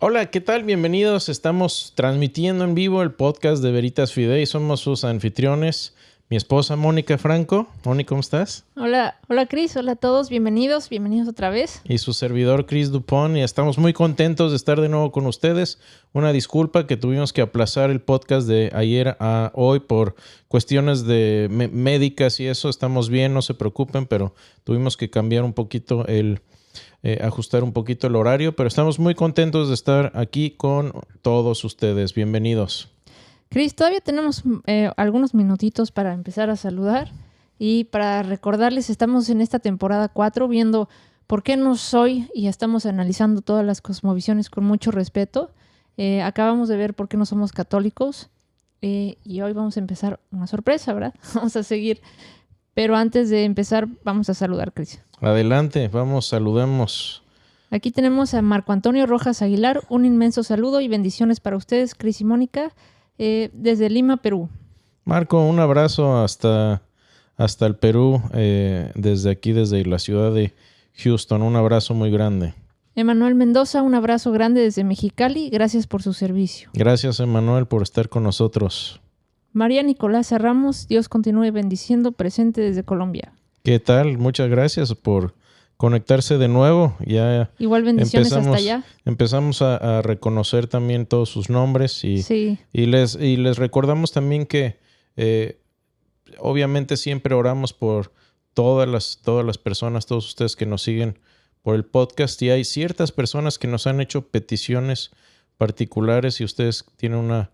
Hola, ¿qué tal? Bienvenidos. Estamos transmitiendo en vivo el podcast de Veritas Fidei. Somos sus anfitriones. Mi esposa Mónica Franco. Mónica, ¿cómo estás? Hola Cris, hola a todos, bienvenidos otra vez. Y su servidor Chris Dupont. Y estamos muy contentos de estar de nuevo con ustedes. Una disculpa que tuvimos que aplazar el podcast de ayer a hoy por cuestiones de médicas y eso. Estamos bien, no se preocupen, pero tuvimos que cambiar un poquito ajustar un poquito el horario, pero estamos muy contentos de estar aquí con todos ustedes. Bienvenidos. Cris, todavía tenemos algunos minutitos para empezar a saludar y para recordarles, estamos en esta temporada 4 viendo por qué no soy y estamos analizando todas las cosmovisiones con mucho respeto. Acabamos de ver por qué no somos católicos y hoy vamos a empezar una sorpresa, ¿verdad? Vamos a seguir, pero antes de empezar vamos a saludar, Cris. Adelante, vamos, saludemos. Aquí tenemos a Marco Antonio Rojas Aguilar. Un inmenso saludo y bendiciones para ustedes, Cris y Mónica, desde Lima, Perú. Marco, un abrazo hasta el Perú, desde aquí, desde la ciudad de Houston. Un abrazo muy grande. Emanuel Mendoza, un abrazo grande desde Mexicali. Gracias por su servicio. Gracias, Emanuel, por estar con nosotros. María Nicolasa Ramos, Dios continúe bendiciendo, presente desde Colombia. ¿Qué tal? Muchas gracias por conectarse de nuevo. Ya igual bendiciones hasta allá. Empezamos a reconocer también todos sus nombres y, sí. y les recordamos también que obviamente siempre oramos por todas las personas, todos ustedes que nos siguen por el podcast, y hay ciertas personas que nos han hecho peticiones particulares. Si ustedes tienen una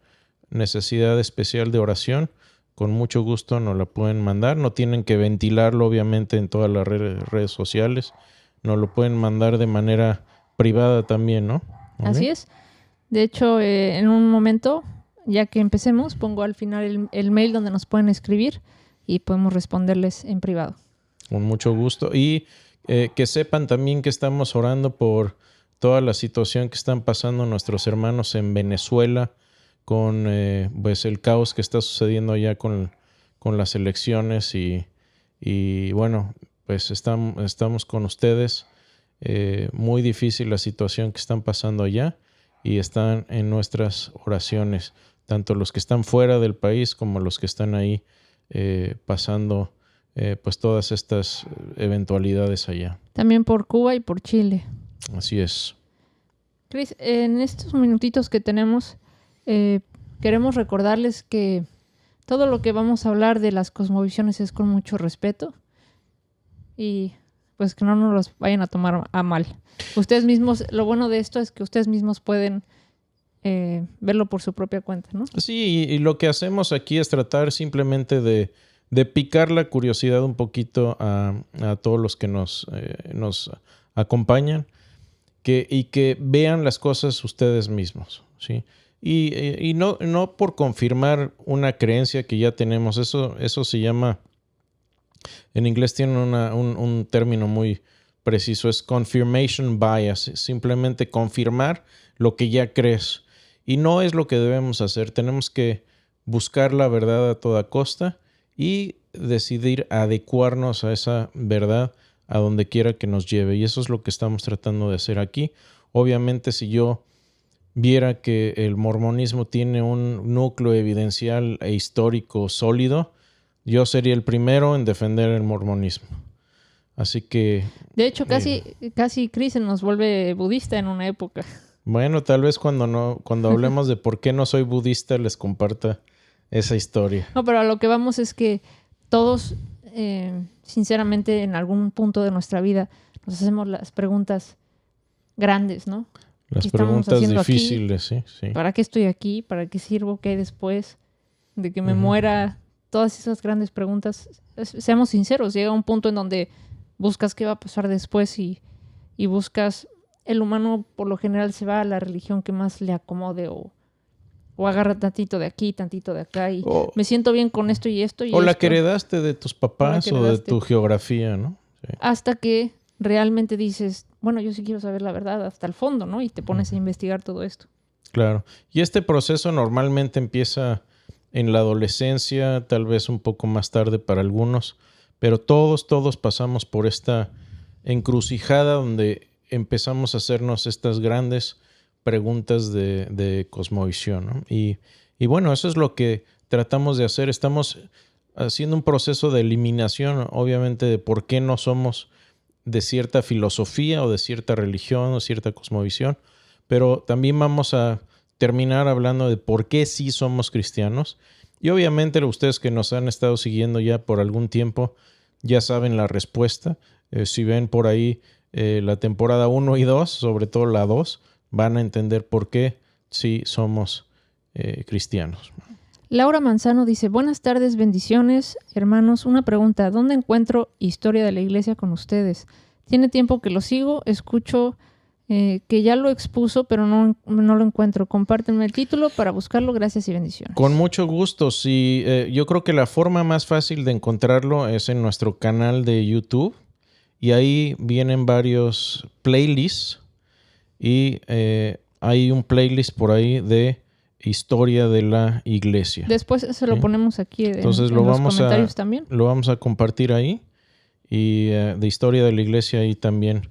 necesidad especial de oración, con mucho gusto nos la pueden mandar. No tienen que ventilarlo, obviamente, en todas las redes sociales. Nos lo pueden mandar de manera privada también, ¿no? ¿Okay? Así es. De hecho, en un momento, ya que empecemos, pongo al final el mail donde nos pueden escribir y podemos responderles en privado. Con mucho gusto. Y que sepan también que estamos orando por toda la situación que están pasando nuestros hermanos en Venezuela, con pues el caos que está sucediendo allá con las elecciones y bueno, pues estamos con ustedes. Muy difícil la situación que están pasando allá y están en nuestras oraciones, tanto los que están fuera del país como los que están ahí pasando pues todas estas eventualidades allá. También por Cuba y por Chile. Así es. Cris, en estos minutitos que tenemos, queremos recordarles que todo lo que vamos a hablar de las cosmovisiones es con mucho respeto y pues que no nos los vayan a tomar a mal. Ustedes mismos, lo bueno de esto es que ustedes mismos pueden verlo por su propia cuenta, ¿no? Sí, y lo que hacemos aquí es tratar simplemente de picar la curiosidad un poquito a todos los que nos acompañan, y que vean las cosas ustedes mismos, ¿sí? Y no por confirmar una creencia que ya tenemos. Eso se llama, en inglés tiene un término muy preciso, es confirmation bias, simplemente confirmar lo que ya crees. Y no es lo que debemos hacer. Tenemos que buscar la verdad a toda costa y decidir adecuarnos a esa verdad a donde quiera que nos lleve. Y eso es lo que estamos tratando de hacer aquí. Obviamente, si yo viera que el mormonismo tiene un núcleo evidencial e histórico sólido, yo sería el primero en defender el mormonismo. Así que... De hecho, casi Chris se nos vuelve budista en una época. Bueno, tal vez cuando hablemos de por qué no soy budista les comparta esa historia. No, pero a lo que vamos es que todos, sinceramente, en algún punto de nuestra vida nos hacemos las preguntas grandes, ¿no? Las preguntas difíciles, aquí? Sí. ¿Para qué estoy aquí? ¿Para qué sirvo? ¿Qué hay después de que me muera? Todas esas grandes preguntas. Seamos sinceros, llega un punto en donde buscas qué va a pasar después y buscas... El humano por lo general se va a la religión que más le acomode o agarra tantito de aquí, tantito de acá y me siento bien con esto y esto. O la que heredaste de tus papás o de tu geografía, ¿no? Sí. Hasta que realmente dices, bueno, yo sí quiero saber la verdad hasta el fondo, ¿no? Y te pones a investigar todo esto. Claro. Y este proceso normalmente empieza en la adolescencia, tal vez un poco más tarde para algunos, pero todos pasamos por esta encrucijada donde empezamos a hacernos estas grandes preguntas de cosmovisión, ¿no? Y bueno, eso es lo que tratamos de hacer. Estamos haciendo un proceso de eliminación, obviamente, de por qué no somos de cierta filosofía o de cierta religión o cierta cosmovisión, pero también vamos a terminar hablando de por qué sí somos cristianos. Y obviamente ustedes que nos han estado siguiendo ya por algún tiempo ya saben la respuesta. Si ven por ahí la temporada 1 y 2, sobre todo la 2, van a entender por qué sí somos cristianos. Laura Manzano dice, buenas tardes, bendiciones, hermanos. Una pregunta, ¿dónde encuentro Historia de la Iglesia con ustedes? Tiene tiempo que lo sigo, escucho que ya lo expuso, pero no lo encuentro. Compártenme el título para buscarlo, gracias y bendiciones. Con mucho gusto. Sí, yo creo que la forma más fácil de encontrarlo es en nuestro canal de YouTube y ahí vienen varios playlists y hay un playlist por ahí de Historia de la Iglesia. Después se lo ponemos aquí Entonces en los comentarios también. Lo vamos a compartir ahí y de Historia de la Iglesia ahí también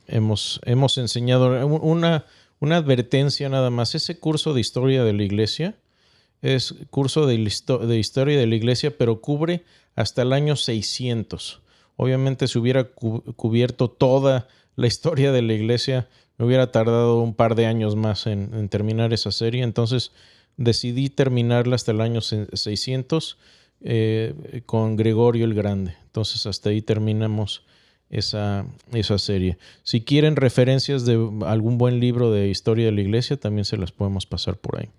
hemos enseñado una advertencia nada más. Ese curso de Historia de la Iglesia es curso de Historia de la Iglesia, pero cubre hasta el año 600. Obviamente si hubiera cubierto toda la historia de la Iglesia, me hubiera tardado un par de años más en terminar esa serie. Entonces decidí terminarla hasta el año 600 con Gregorio el Grande. Entonces hasta ahí terminamos esa serie. Si quieren referencias de algún buen libro de historia de la Iglesia, también se las podemos pasar por ahí.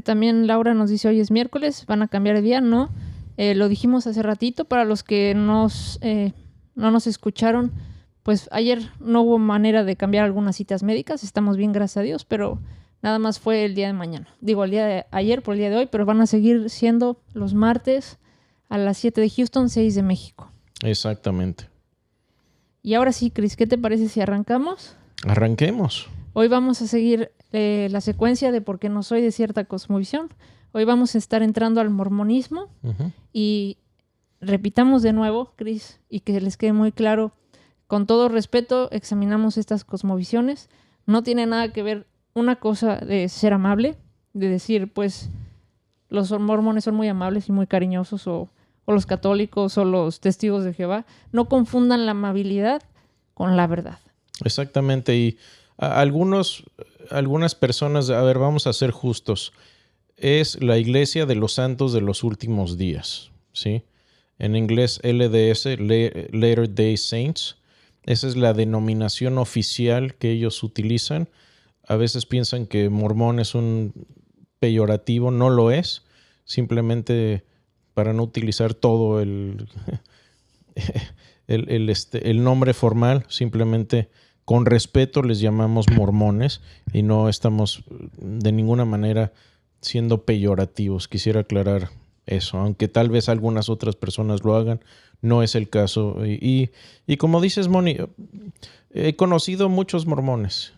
También Laura nos dice, hoy es miércoles, van a cambiar de día, ¿no? Lo dijimos hace ratito, para los que no nos escucharon, pues ayer no hubo manera de cambiar algunas citas médicas, estamos bien, gracias a Dios, pero nada más fue el día de mañana. Digo, el día de ayer por el día de hoy, pero van a seguir siendo los martes a las 7 de Houston, 6 de México. Exactamente. Y ahora sí, Cris, ¿qué te parece si arrancamos? Arranquemos. Hoy vamos a seguir la secuencia de por qué no soy de cierta cosmovisión. Hoy vamos a estar entrando al mormonismo y repitamos de nuevo, Cris, y que les quede muy claro, con todo respeto, examinamos estas cosmovisiones. No tiene nada que ver una cosa de ser amable, de decir, pues, los mormones son muy amables y muy cariñosos, o los católicos o los testigos de Jehová. No confundan la amabilidad con la verdad. Exactamente. Y algunas personas, a ver, vamos a ser justos, es la Iglesia de los Santos de los Últimos Días, ¿sí? En inglés LDS, Latter Day Saints. Esa es la denominación oficial que ellos utilizan. A veces piensan que mormón es un peyorativo, no lo es. Simplemente para no utilizar todo el nombre formal, simplemente con respeto les llamamos mormones y no estamos de ninguna manera siendo peyorativos. Quisiera aclarar eso, aunque tal vez algunas otras personas lo hagan, no es el caso. Y como dices, Moni, he conocido muchos mormones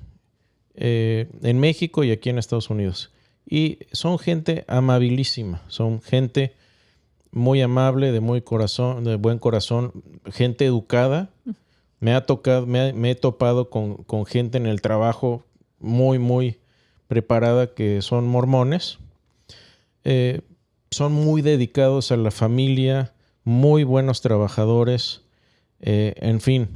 en México y aquí en Estados Unidos. Y son gente amabilísima, son gente muy amable, de buen corazón, gente educada. Me he topado con gente en el trabajo muy, muy preparada que son mormones. Son muy dedicados a la familia, muy buenos trabajadores, en fin,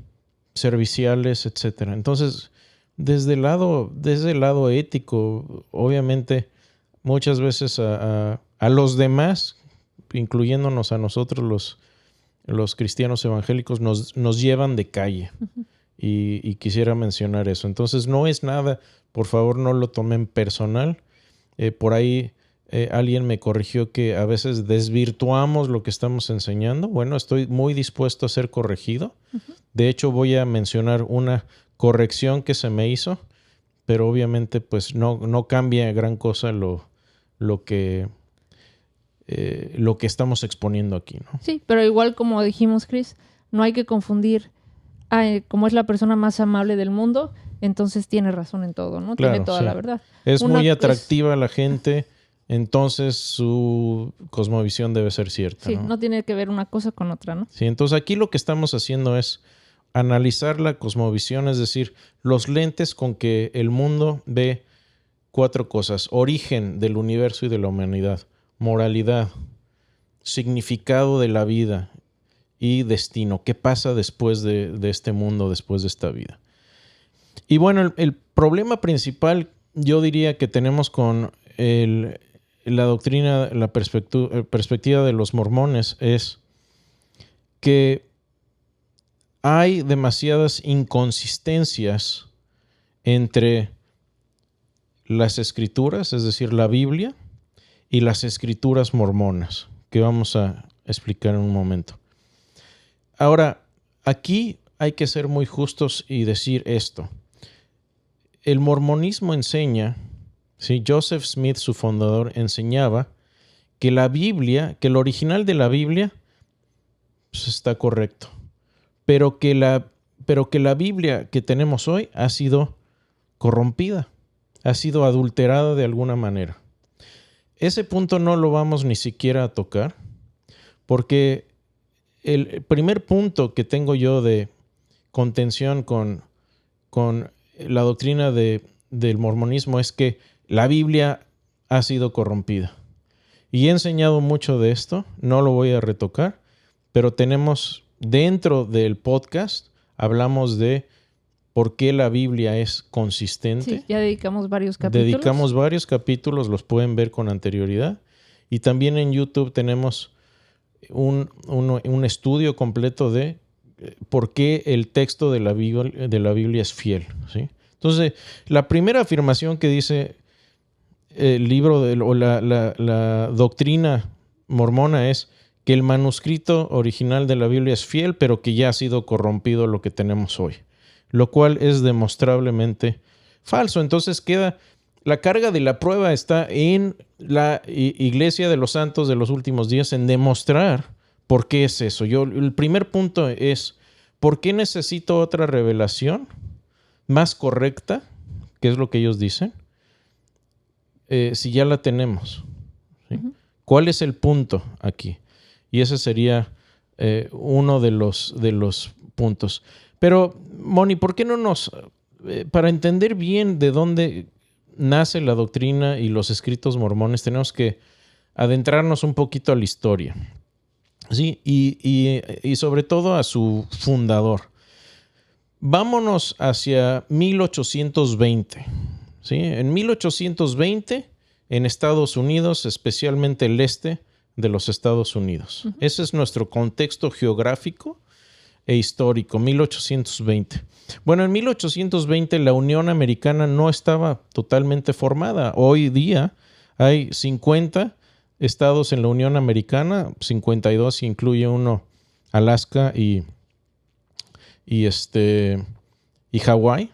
serviciales, etcétera. Entonces, desde el lado ético, obviamente, muchas veces a los demás, incluyéndonos a nosotros los cristianos evangélicos, nos llevan de calle. Y quisiera mencionar eso. Entonces no es nada, por favor no lo tomen personal. Por ahí alguien me corrigió que a veces desvirtuamos lo que estamos enseñando. Bueno, estoy muy dispuesto a ser corregido. De hecho voy a mencionar una corrección que se me hizo, pero obviamente pues no cambia gran cosa lo que estamos exponiendo aquí, ¿no? Sí, pero igual como dijimos, Chris, no hay que confundir como es la persona más amable del mundo, entonces tiene razón en todo, ¿no? Claro, tiene toda la verdad. Es muy atractiva a la gente, entonces su cosmovisión debe ser cierta. Sí, no tiene que ver una cosa con otra, ¿no? Sí, entonces aquí lo que estamos haciendo es analizar la cosmovisión, es decir, los lentes con que el mundo ve 4 cosas: origen del universo y de la humanidad, moralidad, significado de la vida y destino. ¿Qué pasa después de este mundo, después de esta vida? Y bueno, el problema principal, yo diría, que tenemos con la doctrina, la perspectiva de los mormones es que hay demasiadas inconsistencias entre las escrituras, es decir, la Biblia, y las escrituras mormonas, que vamos a explicar en un momento. Ahora, aquí hay que ser muy justos y decir esto. El mormonismo enseña, ¿sí? Joseph Smith, su fundador, enseñaba que la Biblia, que el original de la Biblia, pues está correcto, pero que la Biblia que tenemos hoy ha sido corrompida, ha sido adulterada de alguna manera. Ese punto no lo vamos ni siquiera a tocar, porque el primer punto que tengo yo de contención con la doctrina del mormonismo es que la Biblia ha sido corrompida. Y he enseñado mucho de esto, no lo voy a retocar, pero tenemos dentro del podcast, hablamos de por qué la Biblia es consistente. Sí, ya dedicamos varios capítulos. Dedicamos varios capítulos, los pueden ver con anterioridad. Y también en YouTube tenemos un estudio completo de por qué el texto de la Biblia es fiel, ¿sí? Entonces, la primera afirmación que dice el libro o la doctrina mormona es que el manuscrito original de la Biblia es fiel, pero que ya ha sido corrompido lo que tenemos hoy, lo cual es demostrablemente falso. Entonces queda, la carga de la prueba está en la Iglesia de los Santos de los Últimos Días en demostrar por qué es eso. El primer punto es, ¿por qué necesito otra revelación más correcta? ¿Qué es lo que ellos dicen? Si ya la tenemos, ¿sí? Uh-huh. ¿Cuál es el punto aquí? Y ese sería uno de los puntos. Pero, Moni, ¿por qué no para entender bien de dónde nace la doctrina y los escritos mormones, tenemos que adentrarnos un poquito a la historia, ¿sí? Y sobre todo a su fundador. Vámonos hacia 1820, ¿sí? En 1820, en Estados Unidos, especialmente el este de los Estados Unidos. Uh-huh. Ese es nuestro contexto geográfico e histórico, 1820. Bueno, en 1820 la Unión Americana no estaba totalmente formada. Hoy día hay 50 estados en la Unión Americana, 52 si incluye uno, Alaska y Hawái.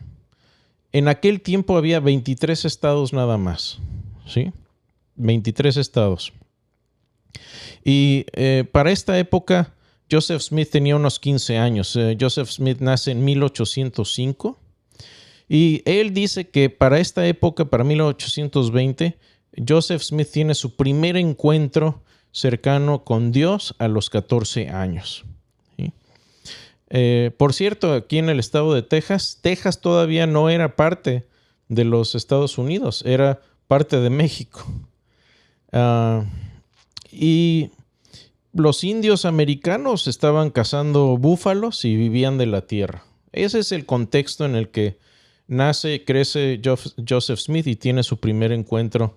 En aquel tiempo había 23 estados nada más, ¿sí? 23 estados. Y para esta época, Joseph Smith tenía unos 15 años. Joseph Smith nace en 1805 y él dice que para esta época, para 1820, Joseph Smith tiene su primer encuentro cercano con Dios a los 14 años. ¿Sí? Por cierto, aquí en el estado de Texas todavía no era parte de los Estados Unidos, era parte de México. Y los indios americanos estaban cazando búfalos y vivían de la tierra. Ese es el contexto en el que nace, crece Joseph Smith y tiene su primer encuentro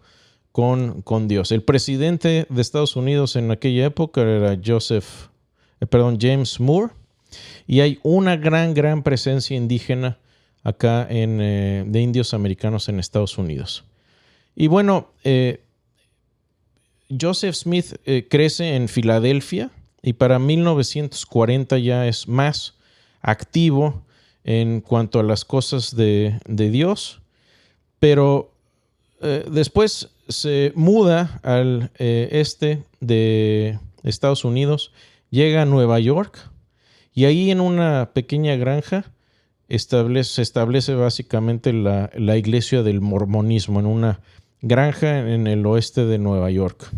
con Dios. El presidente de Estados Unidos en aquella época era James Moore, y hay una gran presencia indígena acá de indios americanos en Estados Unidos. Y bueno, Joseph Smith crece en Filadelfia y para 1940 ya es más activo en cuanto a las cosas de Dios, pero después se muda al este de Estados Unidos, llega a Nueva York y ahí en una pequeña granja se establece básicamente la iglesia del mormonismo en una granja en el oeste de Nueva York.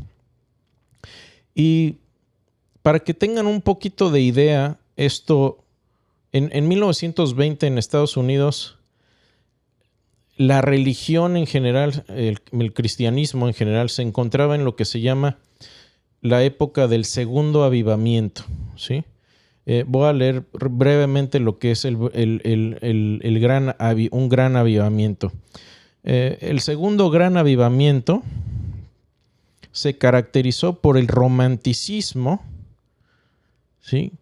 Y para que tengan un poquito de idea, esto En 1920 en Estados Unidos, la religión en general, el cristianismo en general, se encontraba en lo que se llama la época del segundo avivamiento, ¿sí? Voy a leer brevemente lo que es un gran avivamiento. El segundo gran avivamiento se caracterizó por el romanticismo, ¿sí?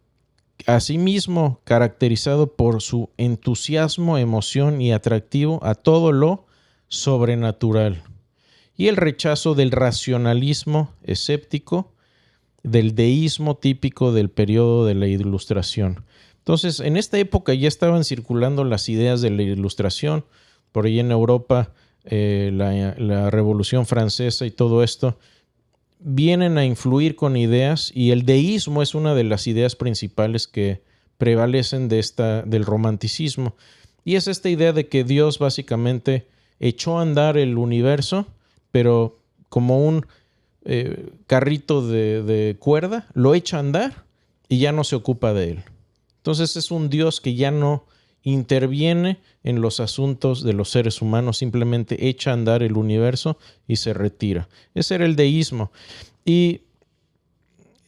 Asimismo caracterizado por su entusiasmo, emoción y atractivo a todo lo sobrenatural, y el rechazo del racionalismo escéptico, del deísmo típico del periodo de la Ilustración. Entonces, en esta época ya estaban circulando las ideas de la Ilustración, por ahí en Europa, la Revolución Francesa y todo esto, vienen a influir con ideas, y el deísmo es una de las ideas principales que prevalecen del romanticismo, y es esta idea de que Dios básicamente echó a andar el universo, pero como un carrito de cuerda, lo echa a andar y ya no se ocupa de él. Entonces es un Dios que ya no interviene en los asuntos de los seres humanos, simplemente echa a andar el universo y se retira. Ese era el deísmo. Y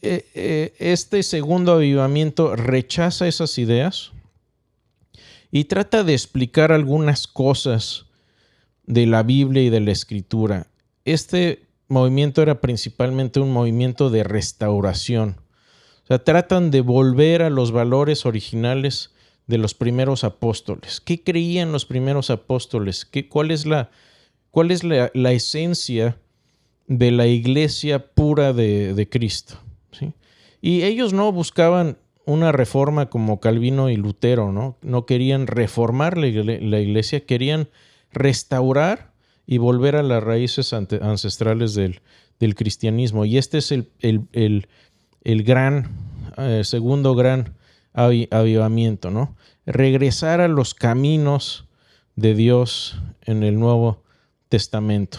este segundo avivamiento rechaza esas ideas y trata de explicar algunas cosas de la Biblia y de la Escritura. Este movimiento era principalmente un movimiento de restauración. O sea, tratan de volver a los valores originales de los primeros apóstoles. ¿Qué creían los primeros apóstoles? ¿Cuál es la esencia de la iglesia pura de Cristo? ¿Sí? Y ellos no buscaban una reforma como Calvino y Lutero, ¿no? No querían reformar la iglesia, querían restaurar y volver a las raíces ancestrales del cristianismo. Y este es el segundo gran avivamiento, ¿no? Regresar a los caminos de Dios en el Nuevo Testamento.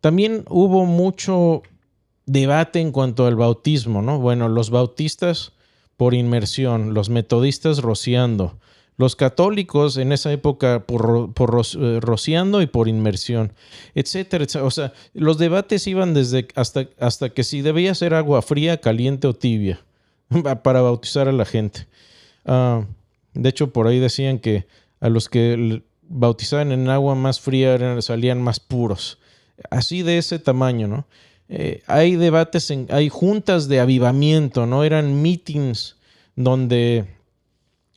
También hubo mucho debate en cuanto al bautismo, ¿no? Bueno, los bautistas por inmersión, los metodistas rociando, los católicos en esa época por rociando y por inmersión, etcétera, etcétera. O sea, los debates iban desde hasta que si debía ser agua fría, caliente o tibia para bautizar a la gente. De hecho, por ahí decían que a los que bautizaban en agua más fría salían más puros. Así de ese tamaño, ¿no? Hay debates, hay juntas de avivamiento, ¿no? Eran meetings donde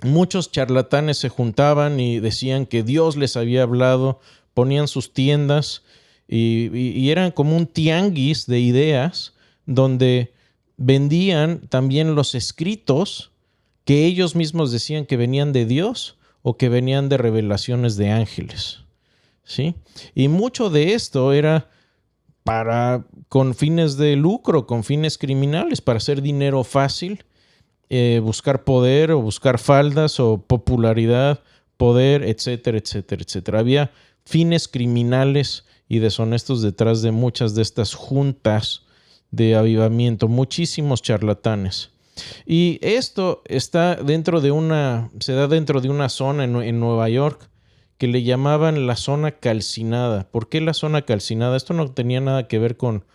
muchos charlatanes se juntaban y decían que Dios les había hablado, ponían sus tiendas y eran como un tianguis de ideas donde vendían también los escritos que ellos mismos decían que venían de Dios o que venían de revelaciones de ángeles, ¿sí? Y mucho de esto era con fines de lucro, con fines criminales, para hacer dinero fácil, buscar poder o buscar faldas o popularidad, poder, etcétera, etcétera, etcétera. Había fines criminales y deshonestos detrás de muchas de estas juntas de avivamiento, muchísimos charlatanes. Y esto se da dentro de una zona en Nueva York que le llamaban la zona calcinada. ¿Por qué la zona calcinada? Esto no tenía nada que ver con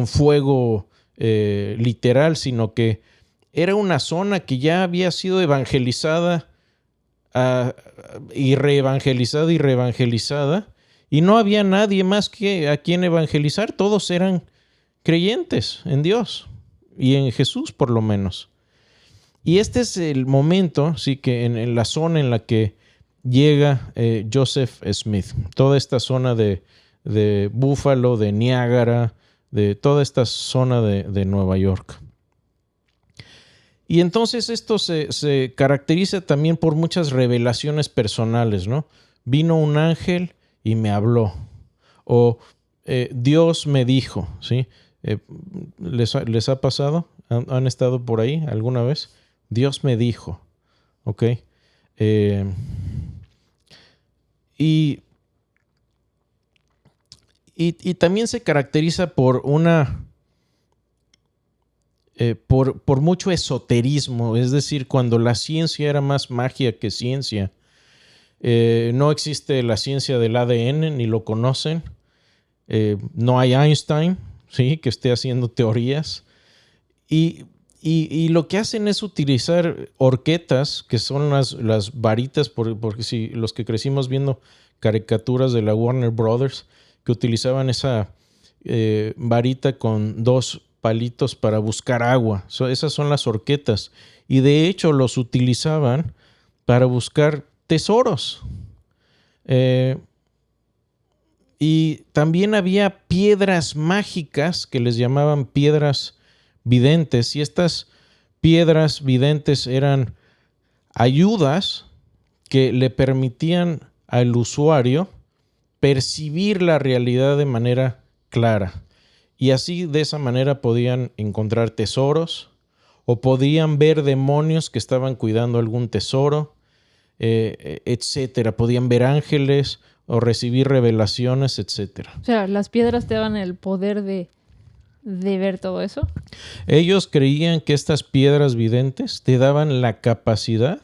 fuego literal, sino que era una zona que ya había sido evangelizada y reevangelizada, y no había nadie más que a quien evangelizar. Todos eran creyentes en Dios y en Jesús, por lo menos. Y este es el momento, sí, que en la zona en la que llega Joseph Smith, toda esta zona de Buffalo, de Niágara, de toda esta zona de Nueva York. Y entonces esto se caracteriza también por muchas revelaciones personales, ¿no? Vino un ángel y me habló, o Dios me dijo, ¿sí? ¿Les ha pasado? ¿Han estado por ahí alguna vez? Dios me dijo, ¿ok? Y también se caracteriza por una por mucho esoterismo, es decir, cuando la ciencia era más magia que ciencia. No existe la ciencia del ADN, ni lo conocen. No hay Einstein, ¿sí?, que esté haciendo teorías. Y lo que hacen es utilizar horquetas, que son las varitas, porque si los que crecimos viendo caricaturas de la Warner Brothers, que utilizaban esa varita con dos palitos para buscar agua. Esas son las horquetas. Y de hecho los utilizaban para buscar tesoros. Y también había piedras mágicas que les llamaban piedras videntes, y estas piedras videntes eran ayudas que le permitían al usuario percibir la realidad de manera clara, y así de esa manera podían encontrar tesoros o podían ver demonios que estaban cuidando algún tesoro, etcétera. Podían ver ángeles o recibir revelaciones, etcétera. O sea, las piedras te daban el poder de ver todo eso. Ellos creían que estas piedras videntes te daban la capacidad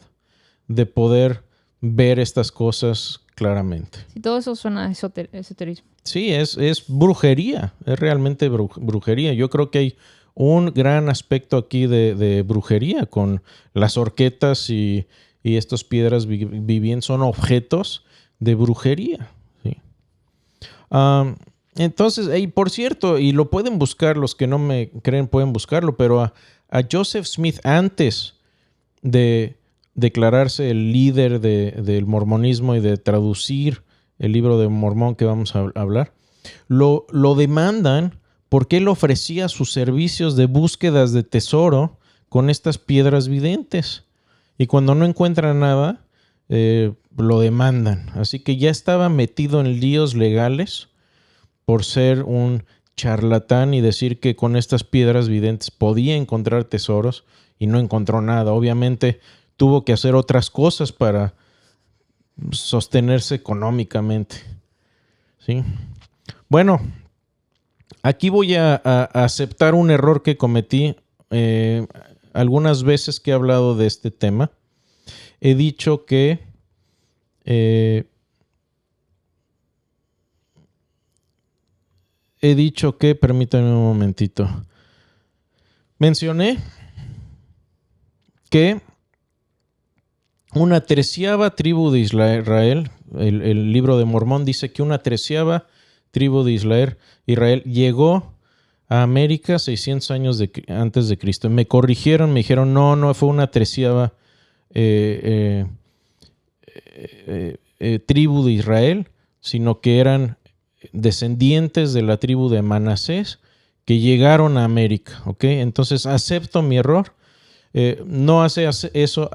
de poder ver estas cosas claramente. Sí, todo eso suena a esoterismo. Sí, es brujería, es realmente brujería. Yo creo que hay un gran aspecto aquí de brujería con las horquetas y estas piedras vivientes. Son objetos de brujería. ¿Sí? Entonces, por cierto, y lo pueden buscar, los que no me creen pueden buscarlo, pero a Joseph Smith, antes de declararse el líder del mormonismo y de traducir el libro de Mormón que vamos a hablar, lo demandan porque él ofrecía sus servicios de búsquedas de tesoro con estas piedras videntes. Y cuando no encuentran nada, lo demandan. Así que ya estaba metido en líos legales por ser un charlatán y decir que con estas piedras videntes podía encontrar tesoros, y no encontró nada. Obviamente tuvo que hacer otras cosas para sostenerse económicamente. ¿Sí? Bueno, aquí voy a aceptar un error que cometí algunas veces que he hablado de este tema. He dicho que permítanme un momentito. Mencioné que una 13ª tribu de Israel, el libro de Mormón dice que una 13ª tribu de Israel llegó a América 600 años antes de Cristo. Me corrigieron, me dijeron, no fue una 13ª tribu de Israel, sino que eran descendientes de la tribu de Manasés que llegaron a América. ¿Okay? Entonces acepto mi error. No hace eso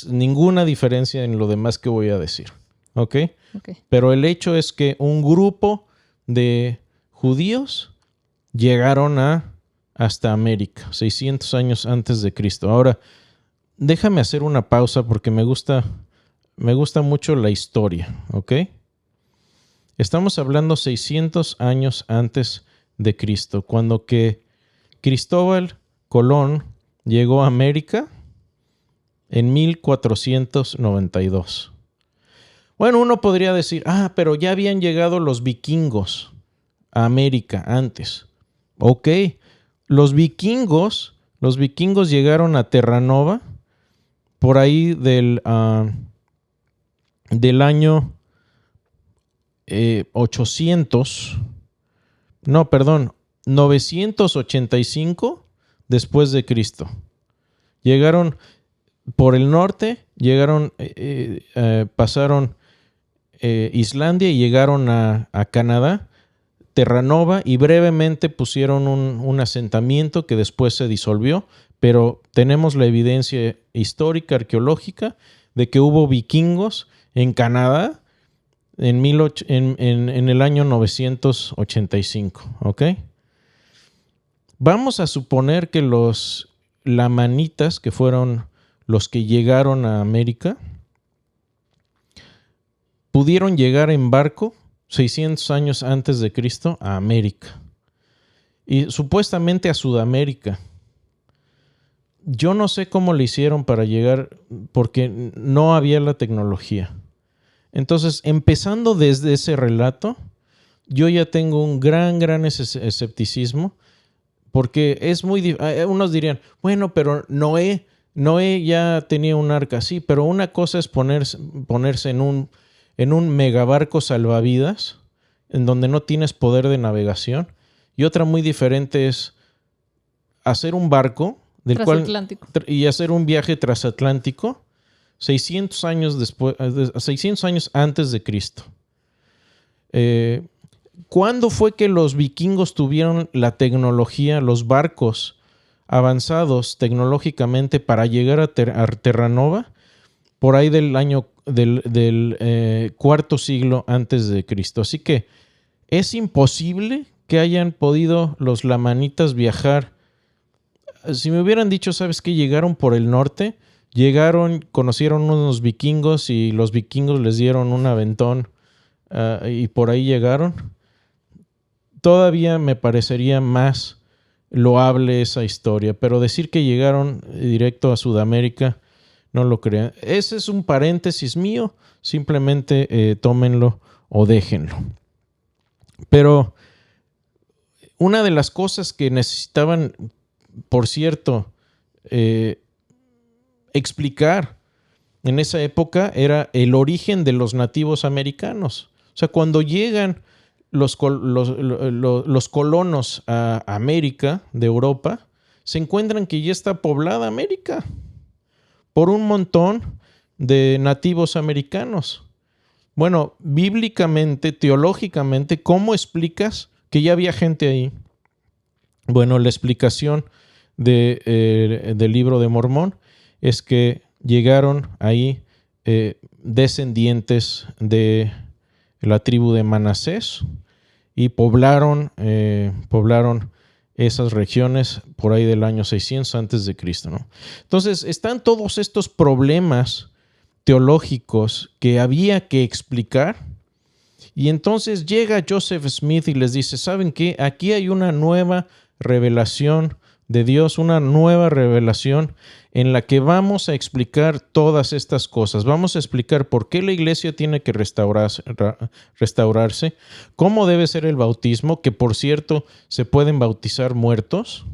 ninguna diferencia en lo demás que voy a decir. ¿Okay? Pero el hecho es que un grupo de judíos llegaron hasta América 600 años antes de Cristo. Ahora, déjame hacer una pausa porque me gusta mucho la historia. ¿Ok? Estamos hablando 600 años antes de Cristo, cuando que Cristóbal Colón llegó a América en 1492. Bueno, uno podría decir, pero ya habían llegado los vikingos a América antes. Ok, los vikingos llegaron a Terranova por ahí del año 985 después de Cristo. Llegaron por el norte, pasaron Islandia y llegaron a Canadá, Terranova, y brevemente pusieron un asentamiento que después se disolvió, pero tenemos la evidencia histórica, arqueológica, de que hubo vikingos en Canadá en el año 985. ¿Ok? Vamos a suponer que los lamanitas, que fueron los que llegaron a América, pudieron llegar en barco 600 años antes de Cristo a América y supuestamente a Sudamérica. yo no sé cómo le hicieron para llegar, porque no había la tecnología. Entonces, empezando desde ese relato, yo ya tengo un gran escepticismo, porque es muy... Unos dirían, bueno, pero Noé ya tenía un arca, sí, pero una cosa es ponerse en un megabarco salvavidas, en donde no tienes poder de navegación, y otra muy diferente es hacer un barco y hacer un viaje transatlántico 600 años antes de Cristo. ¿Cuándo fue que los vikingos tuvieron la tecnología, los barcos avanzados tecnológicamente para llegar a Terranova? Por ahí del año del cuarto siglo antes de Cristo. Así que es imposible que hayan podido los lamanitas viajar. Si me hubieran dicho, ¿sabes qué? Llegaron por el norte, conocieron unos vikingos y los vikingos les dieron un aventón y por ahí llegaron, todavía me parecería más loable esa historia. Pero decir que llegaron directo a Sudamérica, no lo crean. Ese es un paréntesis mío, simplemente tómenlo o déjenlo. Pero una de las cosas que necesitaban, por cierto, explicar en esa época era el origen de los nativos americanos. O sea, cuando llegan los colonos a América de Europa, se encuentran que ya está poblada América por un montón de nativos americanos. Bueno, bíblicamente, teológicamente, ¿cómo explicas que ya había gente ahí? Bueno, la explicación del libro de Mormón es que llegaron ahí descendientes de la tribu de Manasés y poblaron esas regiones por ahí del año 600 antes de Cristo, ¿no? Entonces, están todos estos problemas teológicos que había que explicar, y entonces llega Joseph Smith y les dice, ¿saben qué? Aquí hay una nueva revelación de Dios, una nueva revelación en la que vamos a explicar todas estas cosas. Vamos a explicar por qué la iglesia tiene que restaurarse, cómo debe ser el bautismo, que por cierto se pueden bautizar muertos,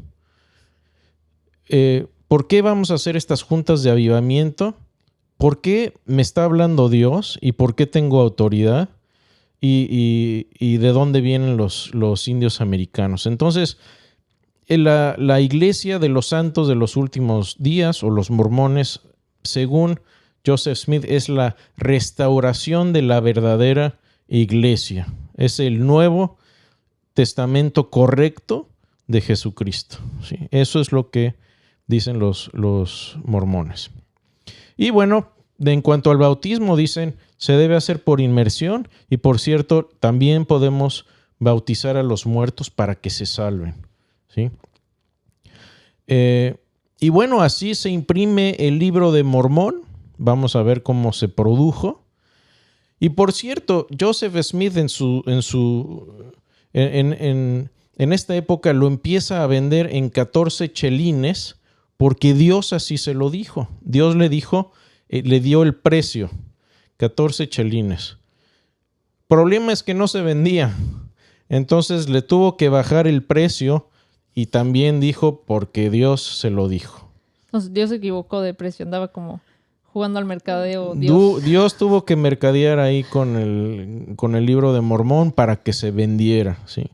por qué vamos a hacer estas juntas de avivamiento, por qué me está hablando Dios y por qué tengo autoridad y de dónde vienen los indios americanos. Entonces, la iglesia de los santos de los últimos días, o los mormones, según Joseph Smith, es la restauración de la verdadera iglesia. Es el Nuevo Testamento correcto de Jesucristo, ¿sí? Eso es lo que dicen los mormones. Y bueno, en cuanto al bautismo, dicen, se debe hacer por inmersión, y por cierto, también podemos bautizar a los muertos para que se salven, ¿sí? Y bueno, así se imprime el libro de Mormón. Vamos a ver cómo se produjo. Y por cierto, Joseph Smith en esta época lo empieza a vender en 14 chelines, porque Dios así se lo dijo. Dios le dijo, le dio el precio, 14 chelines. Problema es que no se vendía. Entonces le tuvo que bajar el precio, y también dijo porque Dios se lo dijo. Entonces Dios se equivocó de precio, andaba como jugando al mercadeo. Dios tuvo que mercadear ahí con el libro de Mormón para que se vendiera, ¿sí?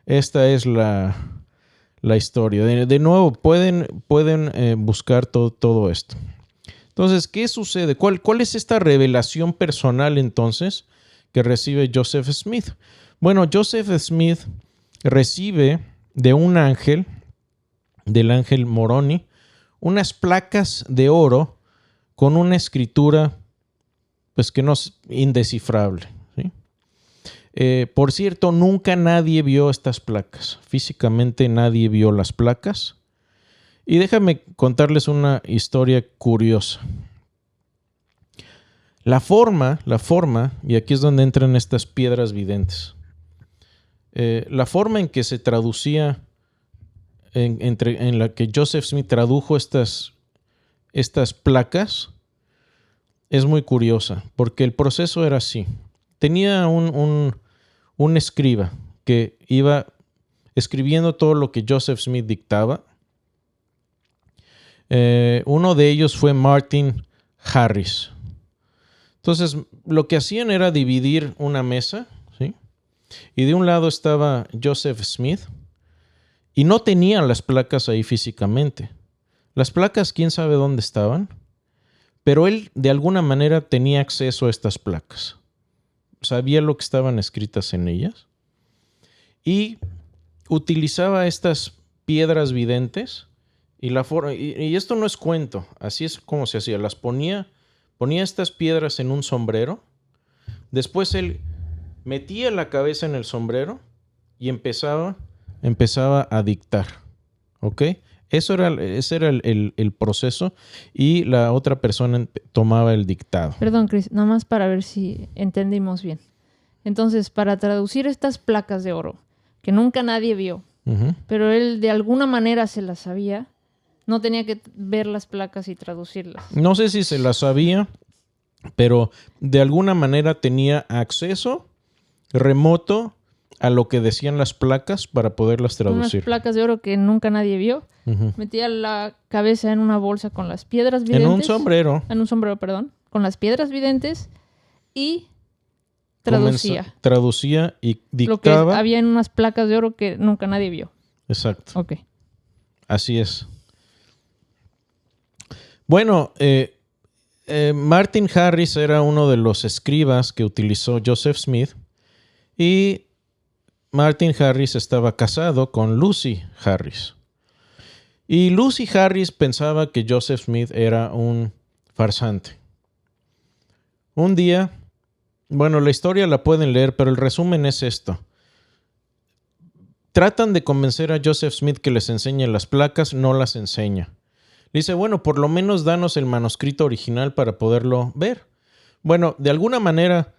Esta es la historia. De nuevo, pueden buscar todo esto. Entonces, ¿qué sucede? ¿Cuál es esta revelación personal entonces que recibe Joseph Smith? Bueno, Joseph Smith recibe de un ángel, del ángel Moroni, unas placas de oro con una escritura pues que no es indescifrable, ¿sí? Por cierto, nunca nadie vio estas placas. Físicamente nadie vio las placas. Y déjame contarles una historia curiosa. La forma, y aquí es donde entran estas piedras videntes. La forma en que se traducía en la que Joseph Smith tradujo estas placas es muy curiosa, porque el proceso era así. Tenía un escriba que iba escribiendo todo lo que Joseph Smith dictaba. Uno de ellos fue Martin Harris. Entonces, lo que hacían era dividir una mesa, ¿sí? Y de un lado estaba Joseph Smith y no tenían las placas ahí físicamente. Las placas, quién sabe dónde estaban, pero él de alguna manera tenía acceso a estas placas. Sabía lo que estaban escritas en ellas y utilizaba estas piedras videntes y esto no es cuento, así es como se hacía. Las ponía estas piedras en un sombrero, después él metía la cabeza en el sombrero y empezaba a dictar, ¿ok? Ese era el proceso y la otra persona tomaba el dictado. Perdón, Chris, nada más para ver si entendimos bien. Entonces, para traducir estas placas de oro, que nunca nadie vio, pero él de alguna manera se las sabía, no tenía que ver las placas y traducirlas. No sé si se las sabía, pero de alguna manera tenía acceso remoto a lo que decían las placas para poderlas traducir. Unas placas de oro que nunca nadie vio. Metía la cabeza en una bolsa con las piedras videntes. En un sombrero. En un sombrero, perdón. Con las piedras videntes y traducía. Traducía y dictaba. Lo que había en unas placas de oro que nunca nadie vio. Exacto. Ok. Así es. Bueno, Martin Harris era uno de los escribas que utilizó Joseph Smith y Martin Harris estaba casado con Lucy Harris. Y Lucy Harris pensaba que Joseph Smith era un farsante. Un día, bueno, la historia la pueden leer, pero el resumen es esto. Tratan de convencer a Joseph Smith que les enseñe las placas, no las enseña. Le dice, bueno, por lo menos danos el manuscrito original para poderlo ver. Bueno, de alguna manera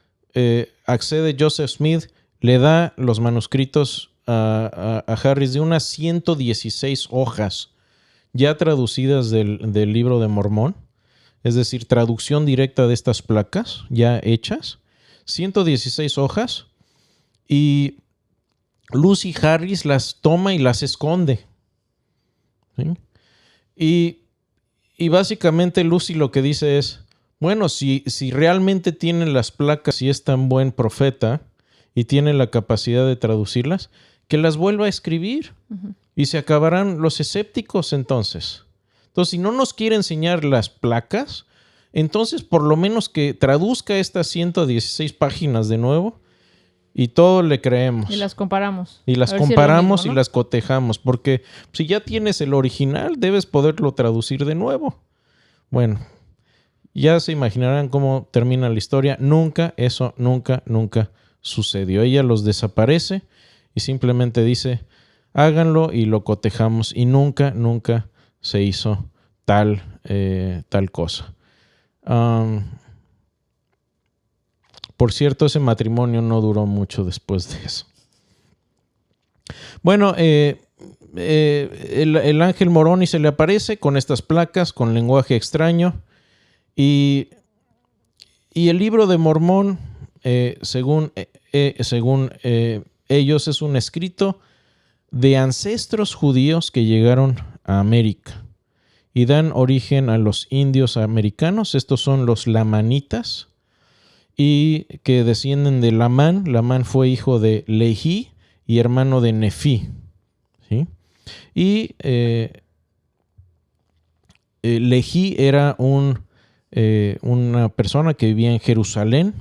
accede Joseph Smith, le da los manuscritos a Harris de unas 116 hojas ya traducidas del libro de Mormón, es decir, traducción directa de estas placas ya hechas, 116 hojas, y Lucy Harris las toma y las esconde. ¿Sí? Y básicamente Lucy lo que dice es, bueno, si realmente tiene las placas y es tan buen profeta y tiene la capacidad de traducirlas, que las vuelva a escribir. Y se acabarán los escépticos entonces. Entonces, si no nos quiere enseñar las placas, entonces por lo menos que traduzca estas 116 páginas de nuevo y todo le creemos. Y las comparamos. Y las comparamos, si y las cotejamos. Porque si ya tienes el original, debes poderlo traducir de nuevo. Bueno, ya se imaginarán cómo termina la historia. Nunca sucedió. Ella los desaparece y simplemente dice, háganlo y lo cotejamos. Y nunca se hizo tal cosa. Por cierto, ese matrimonio no duró mucho después de eso. Bueno, el ángel Moroni se le aparece con estas placas, con lenguaje extraño. Y el libro de Mormón, según ellos, es un escrito de ancestros judíos que llegaron a América y dan origen a los indios americanos. Estos son los lamanitas y que descienden de Lamán. Lamán fue hijo de Lehi y hermano de Nefí. ¿Sí? Y Lehi era una persona que vivía en Jerusalén.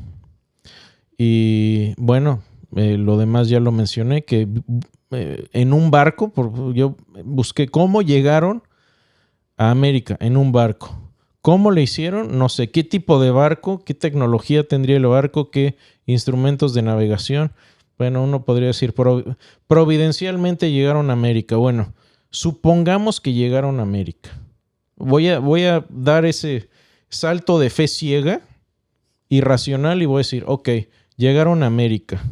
Y bueno, lo demás ya lo mencioné, que en un barco, yo busqué cómo llegaron a América en un barco. ¿Cómo le hicieron? No sé qué tipo de barco, qué tecnología tendría el barco, qué instrumentos de navegación. Bueno, uno podría decir providencialmente llegaron a América. Bueno, supongamos que llegaron a América. Voy a dar ese salto de fe ciega, irracional, y voy a decir, ok, llegaron a América.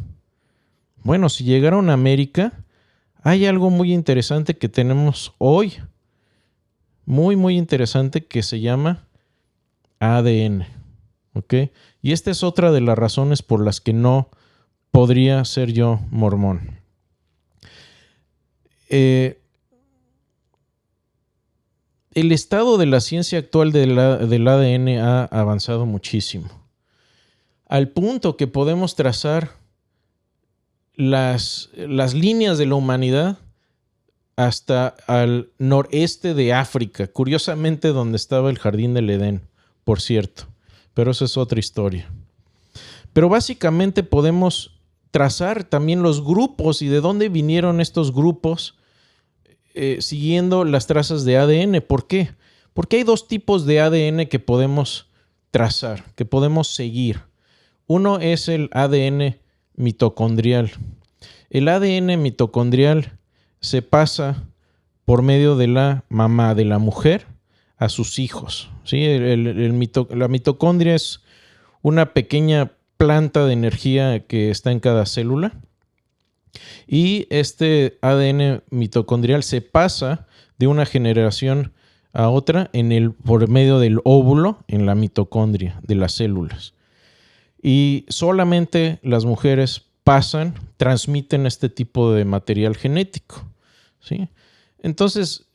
Bueno, si llegaron a América, hay algo muy interesante que tenemos hoy, muy, muy interesante, que se llama ADN. ¿Ok? Y esta es otra de las razones por las que no podría ser yo mormón. El estado de la ciencia actual del ADN ha avanzado muchísimo, al punto que podemos trazar las líneas de la humanidad hasta al noreste de África, curiosamente donde estaba el jardín del Edén, por cierto, pero esa es otra historia. Pero básicamente podemos trazar también los grupos y de dónde vinieron estos grupos siguiendo las trazas de ADN. ¿Por qué? Porque hay dos tipos de ADN que podemos trazar, que podemos seguir. Uno es el ADN mitocondrial. El ADN mitocondrial se pasa por medio de la mamá, de la mujer, a sus hijos. ¿Sí? La mitocondria es una pequeña planta de energía que está en cada célula. Y este ADN mitocondrial se pasa de una generación a otra por medio del óvulo en la mitocondria de las células. Y solamente las mujeres transmiten este tipo de material genético. ¿Sí? Entonces,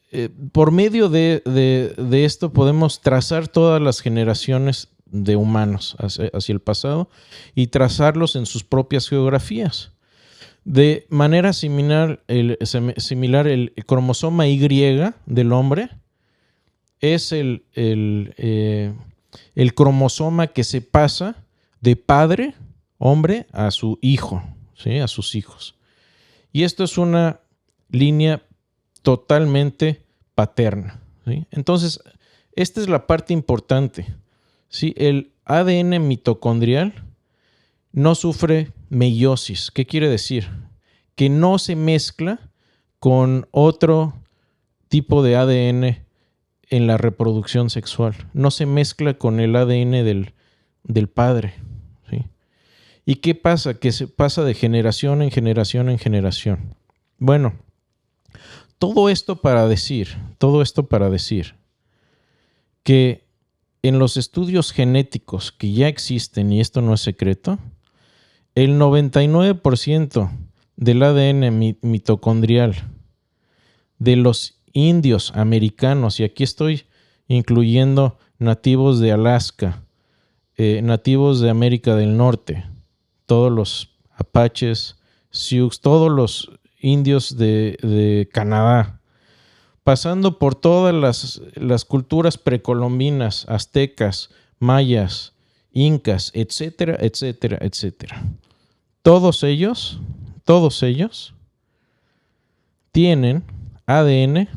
por medio de esto podemos trazar todas las generaciones de humanos hacia el pasado y trazarlos en sus propias geografías. De manera similar, el cromosoma Y del hombre es el cromosoma que se pasa de padre, hombre, a su hijo, ¿sí? A sus hijos. Y esto es una línea totalmente paterna, ¿sí? Entonces, esta es la parte importante, ¿sí? El ADN mitocondrial no sufre meiosis. ¿Qué quiere decir? Que no se mezcla con otro tipo de ADN en la reproducción sexual. No se mezcla con el ADN del padre. ¿Sí? ¿Y qué pasa? Que se pasa de generación en generación en generación. Bueno, todo esto para decir que en los estudios genéticos que ya existen, y esto no es secreto, el 99% del ADN mitocondrial de los indios americanos, y aquí estoy incluyendo nativos de Alaska, nativos de América del Norte, todos los apaches, sioux, todos los indios de Canadá, pasando por todas las culturas precolombinas, aztecas, mayas, incas, etcétera, etcétera, etcétera. Todos ellos tienen ADN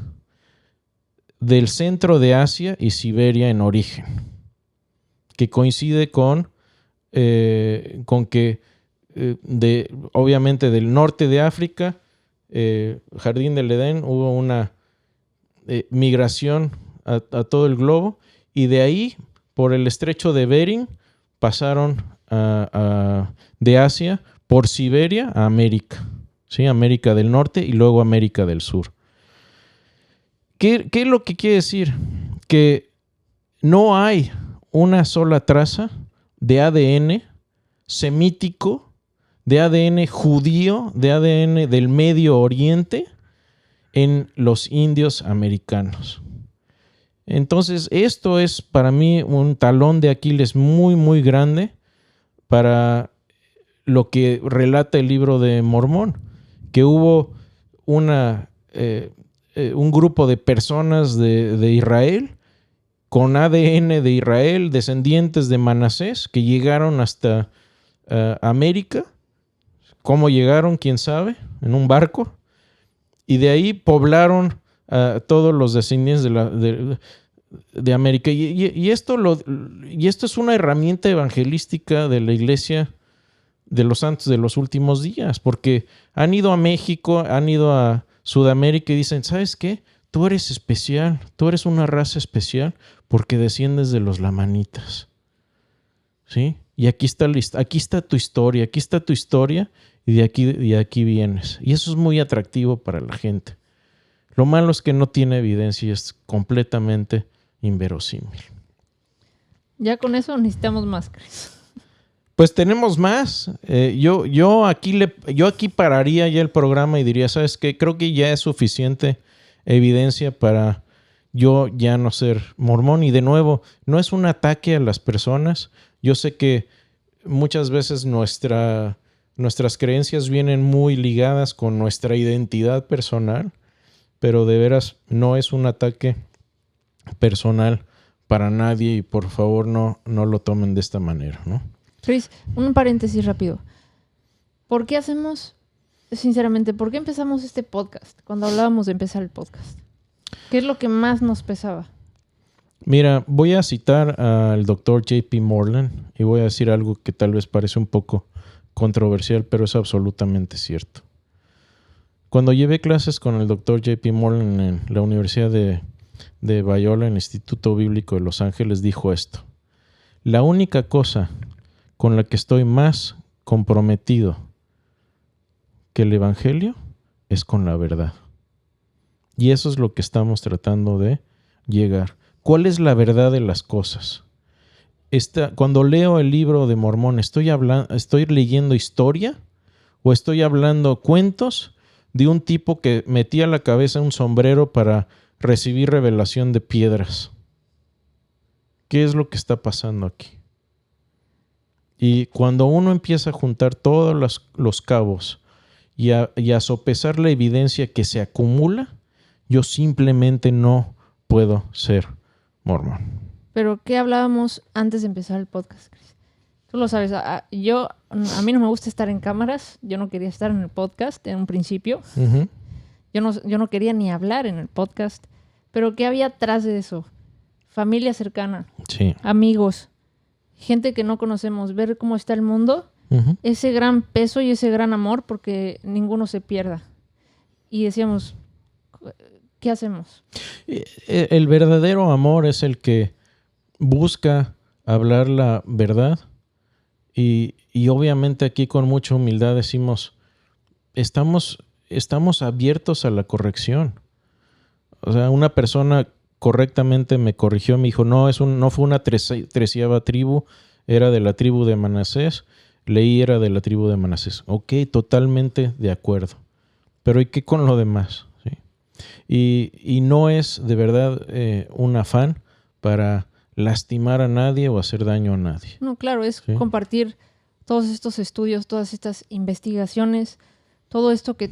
del centro de Asia y Siberia en origen, que coincide con que obviamente del norte de África, Jardín del Edén, hubo una migración a todo el globo, y de ahí por el estrecho de Bering pasaron de Asia por Siberia a América, ¿sí? América del Norte y luego América del Sur. ¿Qué es lo que quiere decir? Que no hay una sola traza de ADN semítico, de ADN judío, de ADN del Medio Oriente en los indios americanos. Entonces, esto es para mí un talón de Aquiles muy, muy grande para lo que relata el libro de Mormón, que hubo un grupo de personas de Israel con ADN de Israel, descendientes de Manasés, que llegaron hasta América. ¿Cómo llegaron? ¿Quién sabe? En un barco. Y de ahí poblaron a todos los descendientes de América. Y esto es una herramienta evangelística de la iglesia de los santos de los últimos días, porque han ido a México, han ido a Sudamérica y dicen, ¿sabes qué? Tú eres especial, tú eres una raza especial porque desciendes de los lamanitas, ¿sí? y aquí está tu historia, y de aquí vienes. Y eso es muy atractivo para la gente. Lo malo es que no tiene evidencia y es completamente inverosímil. Ya con eso necesitamos más, Chris. Pues tenemos más. Yo aquí pararía ya el programa y diría, ¿sabes qué? Creo que ya es suficiente evidencia para yo ya no ser mormón. Y de nuevo, no es un ataque a las personas. Yo sé que muchas veces nuestras creencias vienen muy ligadas con nuestra identidad personal, pero de veras no es un ataque personal para nadie y por favor no lo tomen de esta manera, ¿no? Chris, un paréntesis rápido. ¿Por qué empezamos este podcast? Cuando hablábamos de empezar el podcast, ¿qué es lo que más nos pesaba? Mira, voy a citar al Dr. J.P. Moreland y voy a decir algo que tal vez parece un poco controversial, pero es absolutamente cierto. Cuando llevé clases con el Dr. J.P. Moreland en la Universidad de Biola, en el Instituto Bíblico de Los Ángeles, dijo esto: la única cosa con la que estoy más comprometido que el Evangelio es con la verdad. Y eso es lo que estamos tratando de llegar. ¿Cuál es la verdad de las cosas? Cuando leo el libro de Mormón, ¿estoy leyendo historia o estoy hablando cuentos de un tipo que metía la cabeza en un sombrero para recibir revelación de piedras? ¿Qué es lo que está pasando aquí? Y cuando uno empieza a juntar todos los cabos y a sopesar la evidencia que se acumula, yo simplemente no puedo ser mormón. Pero ¿qué hablábamos antes de empezar el podcast, Chris? Tú lo sabes, a mí no me gusta estar en cámaras. Yo no quería estar en el podcast en un principio. Uh-huh. Yo no quería ni hablar en el podcast. Pero ¿qué había atrás de eso? Familia cercana, sí, amigos, gente que no conocemos, ver cómo está el mundo, uh-huh, ese gran peso y ese gran amor, porque ninguno se pierda. Y decíamos, ¿qué hacemos? El verdadero amor es el que busca hablar la verdad y obviamente aquí con mucha humildad decimos, estamos abiertos a la corrección. O sea, una persona correctamente me corrigió, me dijo, no fue una 13ª tribu, era de la tribu de Manasés, era de la tribu de Manasés. Ok, totalmente de acuerdo. Pero ¿y qué con lo demás? ¿Sí? Y no es de verdad un afán para lastimar a nadie o hacer daño a nadie. No, claro, es ¿sí? Compartir todos estos estudios, todas estas investigaciones, todo esto que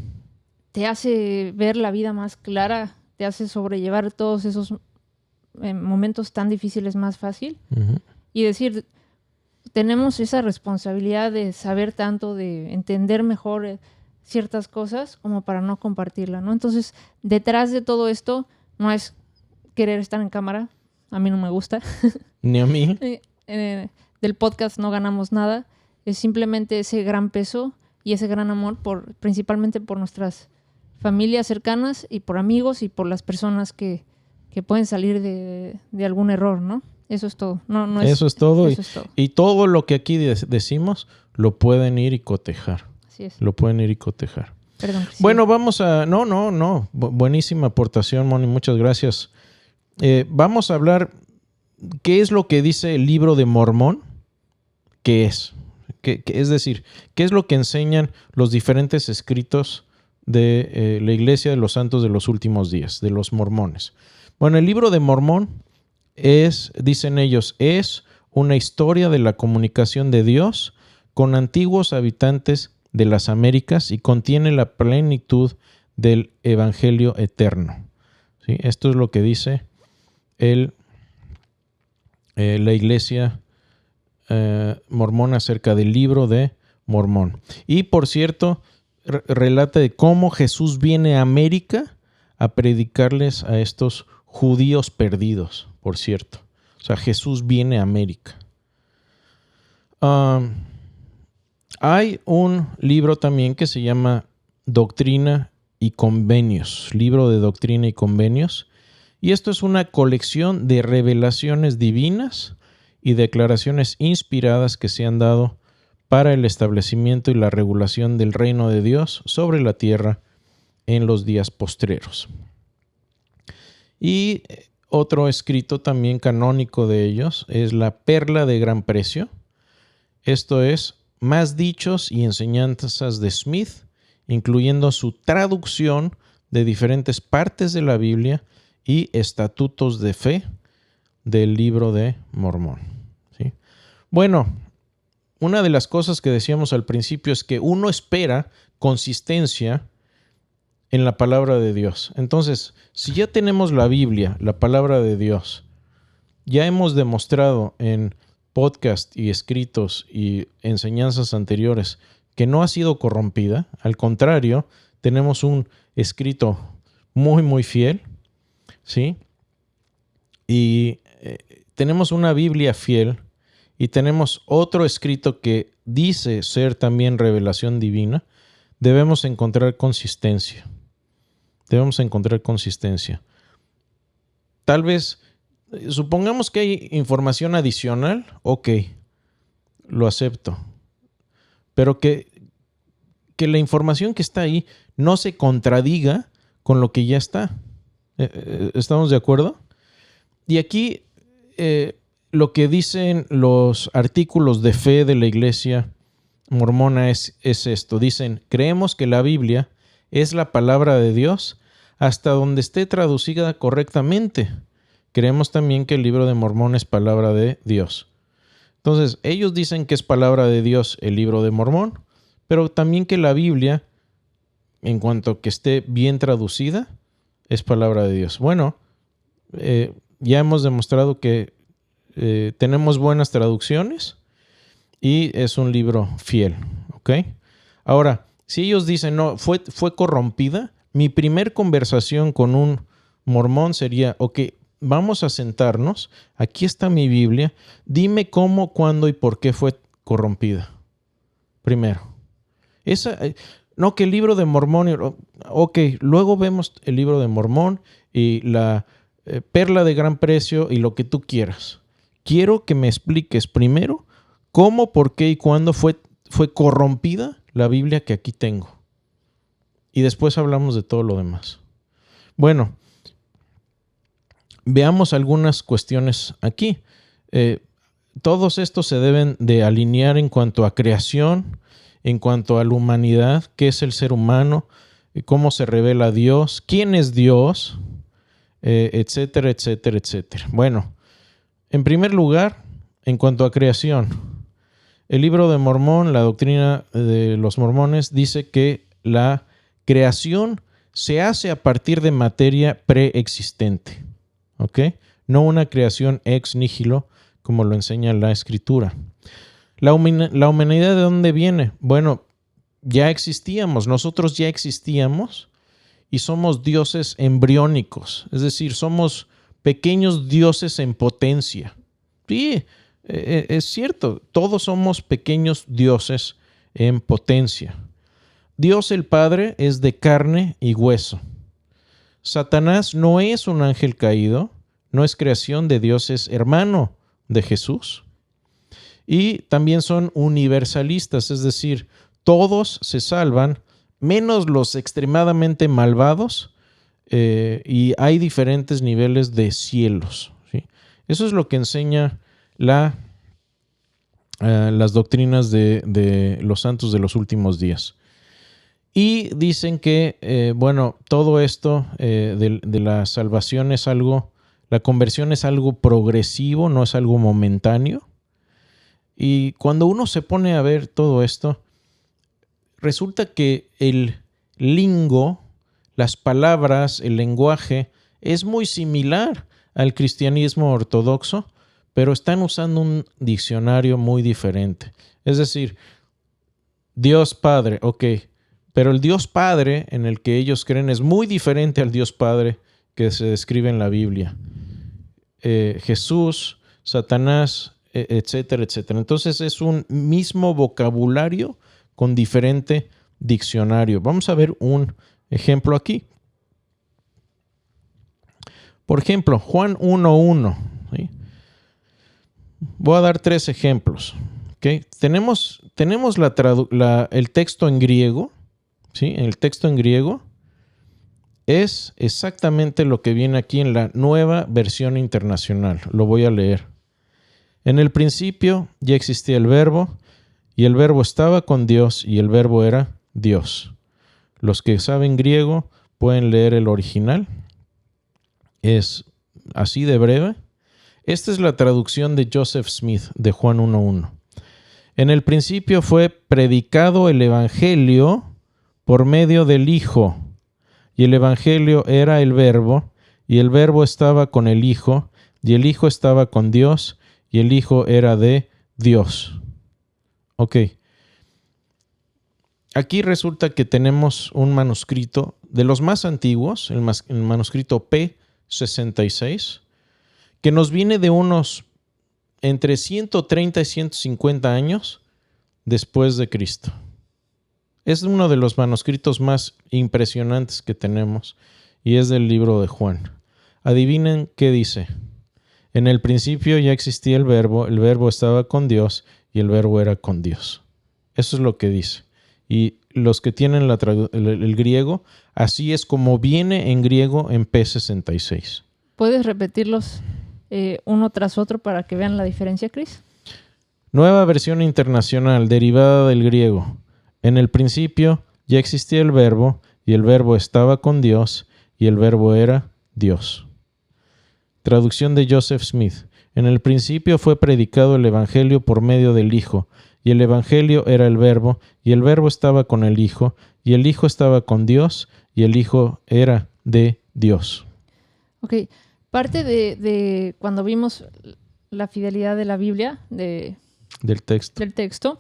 te hace ver la vida más clara, te hace sobrellevar todos esos momentos tan difíciles más fácil. Uh-huh. Y decir, tenemos esa responsabilidad de saber tanto, de entender mejor ciertas cosas como para no compartirla, ¿no? Entonces, detrás de todo esto no es querer estar en cámara. A mí no me gusta. Ni a mí. Del podcast no ganamos nada. Es simplemente ese gran peso y ese gran amor principalmente por nuestras familias cercanas y por amigos y por las personas que pueden salir de algún error, ¿no? Eso es todo. Eso es todo. Eso es todo. Y todo lo que aquí decimos lo pueden ir y cotejar. Así es. Lo pueden ir y cotejar. Perdón. Bueno, vamos a... No. Buenísima aportación, Moni. Muchas gracias. Vamos a hablar qué es lo que dice el libro de Mormón. ¿Qué es? Es decir, ¿qué es lo que enseñan los diferentes escritos de la Iglesia de los Santos de los Últimos Días, de los mormones? Bueno, el libro de Mormón dicen ellos, es una historia de la comunicación de Dios con antiguos habitantes de las Américas y contiene la plenitud del Evangelio eterno. ¿Sí? Esto es lo que dice la Iglesia mormona acerca del libro de Mormón. Y por cierto, relata de cómo Jesús viene a América a predicarles a estos judíos perdidos, por cierto. O sea, Jesús viene a América. Hay un libro también que se llama Doctrina y Convenios, libro de Doctrina y Convenios. Y esto es una colección de revelaciones divinas y declaraciones inspiradas que se han dado para el establecimiento y la regulación del reino de Dios sobre la tierra en los días postreros. Y otro escrito también canónico de ellos es la Perla de Gran Precio. Esto es Más dichos y enseñanzas de Smith, incluyendo su traducción de diferentes partes de la Biblia y estatutos de fe del Libro de Mormón. ¿Sí? Bueno, una de las cosas que decíamos al principio es que uno espera consistencia en la palabra de Dios. Entonces, si ya tenemos la Biblia, la palabra de Dios, ya hemos demostrado en podcast y escritos y enseñanzas anteriores que no ha sido corrompida, al contrario, tenemos un escrito muy, muy fiel, ¿sí? Y tenemos una Biblia fiel y tenemos otro escrito que dice ser también revelación divina. Debemos encontrar consistencia. Tal vez, supongamos que hay información adicional, ok, lo acepto. Pero que la información que está ahí no se contradiga con lo que ya está. ¿Estamos de acuerdo? Y aquí lo que dicen los artículos de fe de la Iglesia mormona es esto. Dicen, creemos que la Biblia es la palabra de Dios hasta donde esté traducida correctamente. Creemos también que el Libro de Mormón es palabra de Dios. Entonces, ellos dicen que es palabra de Dios el Libro de Mormón, pero también que la Biblia, en cuanto a que esté bien traducida, es palabra de Dios. Bueno, ya hemos demostrado que tenemos buenas traducciones y es un libro fiel, ¿ok? Ahora, si ellos dicen, no, fue corrompida, mi primer conversación con un mormón sería, ok, vamos a sentarnos, aquí está mi Biblia, dime cómo, cuándo y por qué fue corrompida. Primero. No, que el Libro de Mormón, ok, luego vemos el Libro de Mormón y la Perla de Gran Precio y lo que tú quieras. Quiero que me expliques primero cómo, por qué y cuándo fue corrompida la Biblia que aquí tengo. Y después hablamos de todo lo demás. Bueno, veamos algunas cuestiones aquí. Todos estos se deben de alinear en cuanto a creación, en cuanto a la humanidad, qué es el ser humano, cómo se revela Dios, quién es Dios, etcétera, etcétera, etcétera. Bueno, en primer lugar, en cuanto a creación, el Libro de Mormón, la doctrina de los mormones, dice que la creación se hace a partir de materia preexistente, ¿ok? No una creación ex nihilo, como lo enseña la Escritura. ¿La humanidad de dónde viene? Bueno, ya existíamos, nosotros ya existíamos y somos dioses embriónicos, es decir, somos pequeños dioses en potencia. Sí, es cierto, todos somos pequeños dioses en potencia. Dios el Padre es de carne y hueso. Satanás no es un ángel caído, no es creación de Dios, es hermano de Jesús. Y también son universalistas, es decir, todos se salvan, menos los extremadamente malvados, y hay diferentes niveles de cielos, ¿sí? Eso es lo que enseña las doctrinas de los santos de los últimos días. Y dicen que, todo esto de la salvación es algo, la conversión es algo progresivo, no es algo momentáneo. Y cuando uno se pone a ver todo esto, resulta que el lingo, las palabras, el lenguaje, es muy similar al cristianismo ortodoxo, pero están usando un diccionario muy diferente. Es decir, Dios Padre, ok, pero el Dios Padre en el que ellos creen es muy diferente al Dios Padre que se describe en la Biblia. Jesús, Satanás, etcétera, etcétera. Entonces es un mismo vocabulario con diferente diccionario. Vamos a ver un ejemplo aquí. Por ejemplo, Juan 1:1. ¿Sí? Voy a dar 3 ejemplos. ¿Okay? Tenemos el texto en griego. ¿Sí? El texto en griego es exactamente lo que viene aquí en la Nueva Versión Internacional. Lo voy a leer. En el principio ya existía el Verbo, y el Verbo estaba con Dios, y el Verbo era Dios. Los que saben griego pueden leer el original. Es así de breve. Esta es la traducción de Joseph Smith de Juan 1:1. En el principio fue predicado el Evangelio por medio del Hijo, y el Evangelio era el Verbo, y el Verbo estaba con el Hijo, y el Hijo estaba con Dios, y el Hijo era de Dios. Ok. Aquí resulta que tenemos un manuscrito de los más antiguos, el manuscrito P66, que nos viene de unos entre 130 y 150 años después de Cristo. Es uno de los manuscritos más impresionantes que tenemos y es del libro de Juan. Adivinen qué dice. En el principio ya existía el Verbo estaba con Dios y el Verbo era con Dios. Eso es lo que dice. Y los que tienen el griego, así es como viene en griego en P66. ¿Puedes repetirlos uno tras otro para que vean la diferencia, Chris? Nueva Versión Internacional, derivada del griego. En el principio ya existía el Verbo, y el Verbo estaba con Dios, y el Verbo era Dios. Traducción de Joseph Smith. En el principio fue predicado el Evangelio por medio del Hijo, y el Evangelio era el Verbo, y el Verbo estaba con el Hijo, y el Hijo estaba con Dios, y el Hijo era de Dios. Ok, parte de cuando vimos la fidelidad de la Biblia, del texto,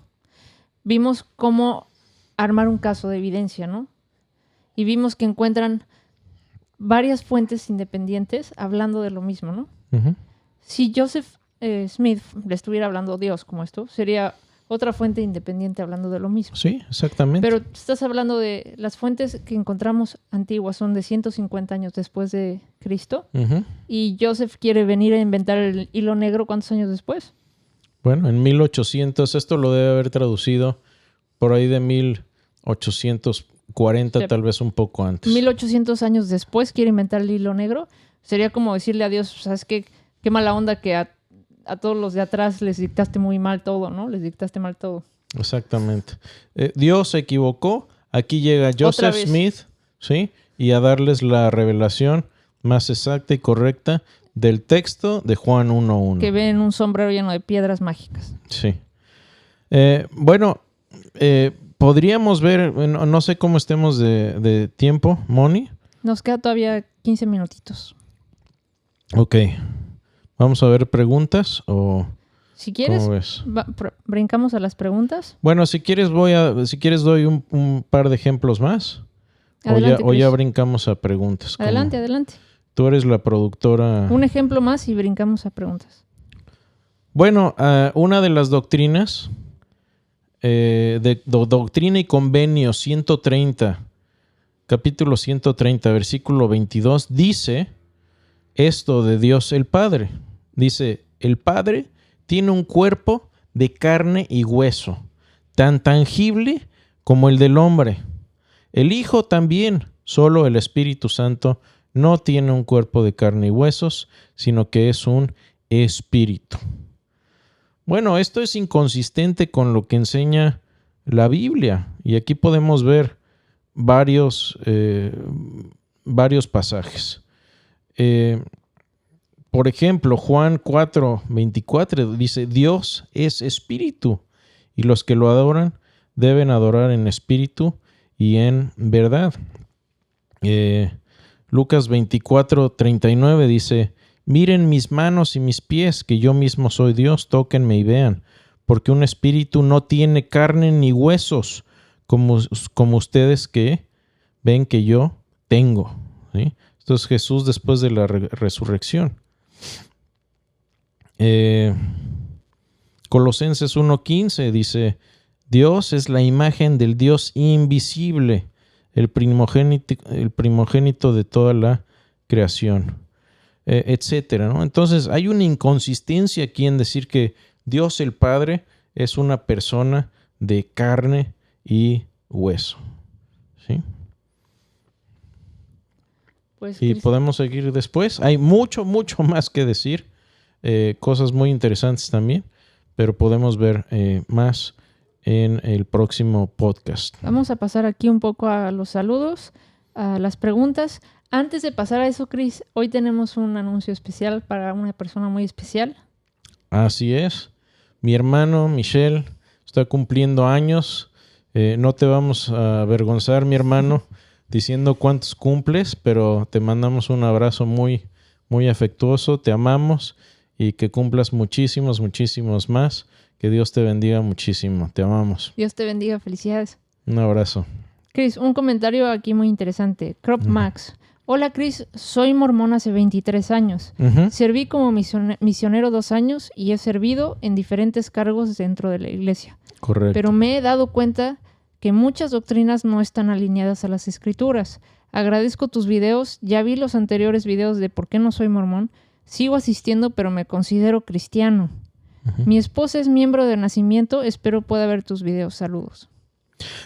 vimos cómo armar un caso de evidencia, ¿no? Y vimos que encuentran varias fuentes independientes hablando de lo mismo, ¿no? Uh-huh. Si Joseph Smith le estuviera hablando a Dios como esto, sería otra fuente independiente hablando de lo mismo. Sí, exactamente. Pero estás hablando de las fuentes que encontramos antiguas, son de 150 años después de Cristo. Uh-huh. Y Joseph quiere venir a inventar el hilo negro, ¿cuántos años después? Bueno, en 1800, esto lo debe haber traducido por ahí de 1840, sí, tal vez un poco antes. 1800 años después quiere inventar el hilo negro. Sería como decirle a Dios, ¿sabes qué? Qué mala onda que a todos los de atrás les dictaste muy mal todo, ¿no? Les dictaste mal todo. Exactamente. Dios se equivocó. Aquí llega Joseph Smith, ¿sí? Y a darles la revelación más exacta y correcta del texto de Juan 1:1. Que ven un sombrero lleno de piedras mágicas. Sí. Podríamos ver, no sé cómo estemos de tiempo, Moni. Nos queda todavía 15 minutitos. Ok. Vamos a ver preguntas o... Si quieres, brincamos a las preguntas. Bueno, si quieres doy un par de ejemplos más. Adelante, o ya brincamos a preguntas. Adelante. Tú eres la productora. Un ejemplo más y brincamos a preguntas. Bueno, una de las doctrinas, de Doctrina y Convenio 130, capítulo 130, versículo 22, dice esto de Dios el Padre. Dice, el Padre tiene un cuerpo de carne y hueso, tan tangible como el del hombre. El Hijo también, solo el Espíritu Santo no tiene un cuerpo de carne y huesos, sino que es un espíritu. Bueno, esto es inconsistente con lo que enseña la Biblia. Y aquí podemos ver varios pasajes. Por ejemplo, Juan 4:24 dice, Dios es espíritu, y los que lo adoran deben adorar en espíritu y en verdad. Lucas 24:39 dice, miren mis manos y mis pies, que yo mismo soy Dios, tóquenme y vean, porque un espíritu no tiene carne ni huesos, como ustedes que ven que yo tengo. ¿Sí? Esto es Jesús después de la resurrección. Colosenses 1:15 dice, Dios es la imagen del Dios invisible, el primogénito de toda la creación. etcétera, ¿no? Entonces hay una inconsistencia aquí en decir que Dios el Padre es una persona de carne y hueso, ¿sí? Pues, Y podemos seguir después. Hay mucho más que decir. Cosas muy interesantes también. Pero podemos ver más en el próximo podcast. Vamos a pasar aquí un poco a los saludos, a las preguntas. Antes de pasar a eso, Chris, hoy tenemos un anuncio especial para una persona muy especial. Así es. Mi hermano Michelle está cumpliendo años. No te vamos a avergonzar, mi hermano, diciendo cuántos cumples, pero te mandamos un abrazo muy, muy afectuoso. Te amamos y que cumplas muchísimos más. Que Dios te bendiga muchísimo. Te amamos. Dios te bendiga. Felicidades. Un abrazo. Chris, un comentario aquí muy interesante. Crop Max. Hola, Chris. Soy mormón hace 23 años. Serví como misionero 2 años y he servido en diferentes cargos dentro de la iglesia. Correcto. Pero me he dado cuenta que muchas doctrinas no están alineadas a las escrituras. Agradezco tus videos. Ya vi los anteriores videos de por qué no soy mormón. Sigo asistiendo, pero me considero cristiano. Mi esposa es miembro de nacimiento. Espero pueda ver tus videos. Saludos.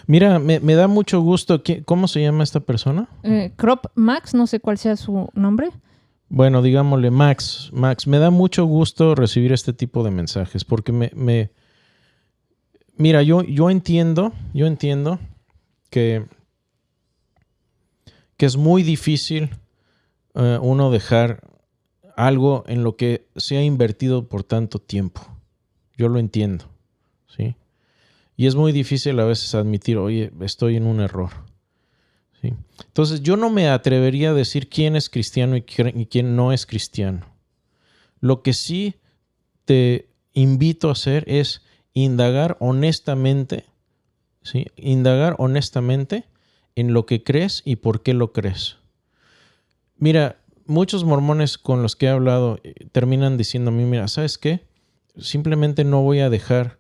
Mira, me da mucho gusto. ¿Cómo se llama esta persona? Crop Max, no sé cuál sea su nombre. Bueno, digámosle Max. Me da mucho gusto recibir este tipo de mensajes porque Mira, yo entiendo que es muy difícil uno dejar algo en lo que se ha invertido por tanto tiempo. Yo lo entiendo, ¿sí? Y es muy difícil a veces admitir, oye, estoy en un error, ¿sí? Entonces, yo no me atrevería a decir quién es cristiano y quién no es cristiano. Lo que sí te invito a hacer es indagar honestamente, ¿sí? Indagar honestamente en lo que crees y por qué lo crees. Mira, muchos mormones con los que he hablado terminan diciendo a mí, mira, ¿sabes qué? Simplemente no voy a dejar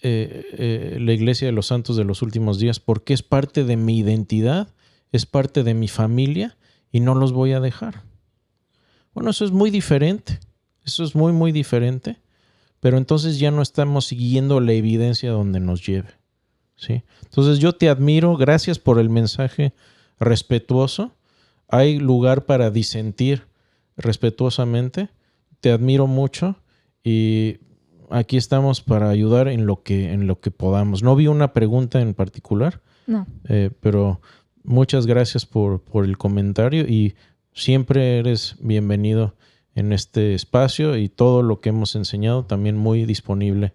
la Iglesia de los Santos de los Últimos Días porque es parte de mi identidad, es parte de mi familia y no los voy a dejar. Bueno, eso es muy diferente. Eso es muy diferente. Pero entonces ya no estamos siguiendo la evidencia donde nos lleve, ¿sí? Entonces yo te admiro. Gracias por el mensaje respetuoso. Hay lugar para disentir respetuosamente. Te admiro mucho y aquí estamos para ayudar en lo que podamos. No vi una pregunta en particular, no. Pero muchas gracias por el comentario y siempre eres bienvenido en este espacio y todo lo que hemos enseñado también muy disponible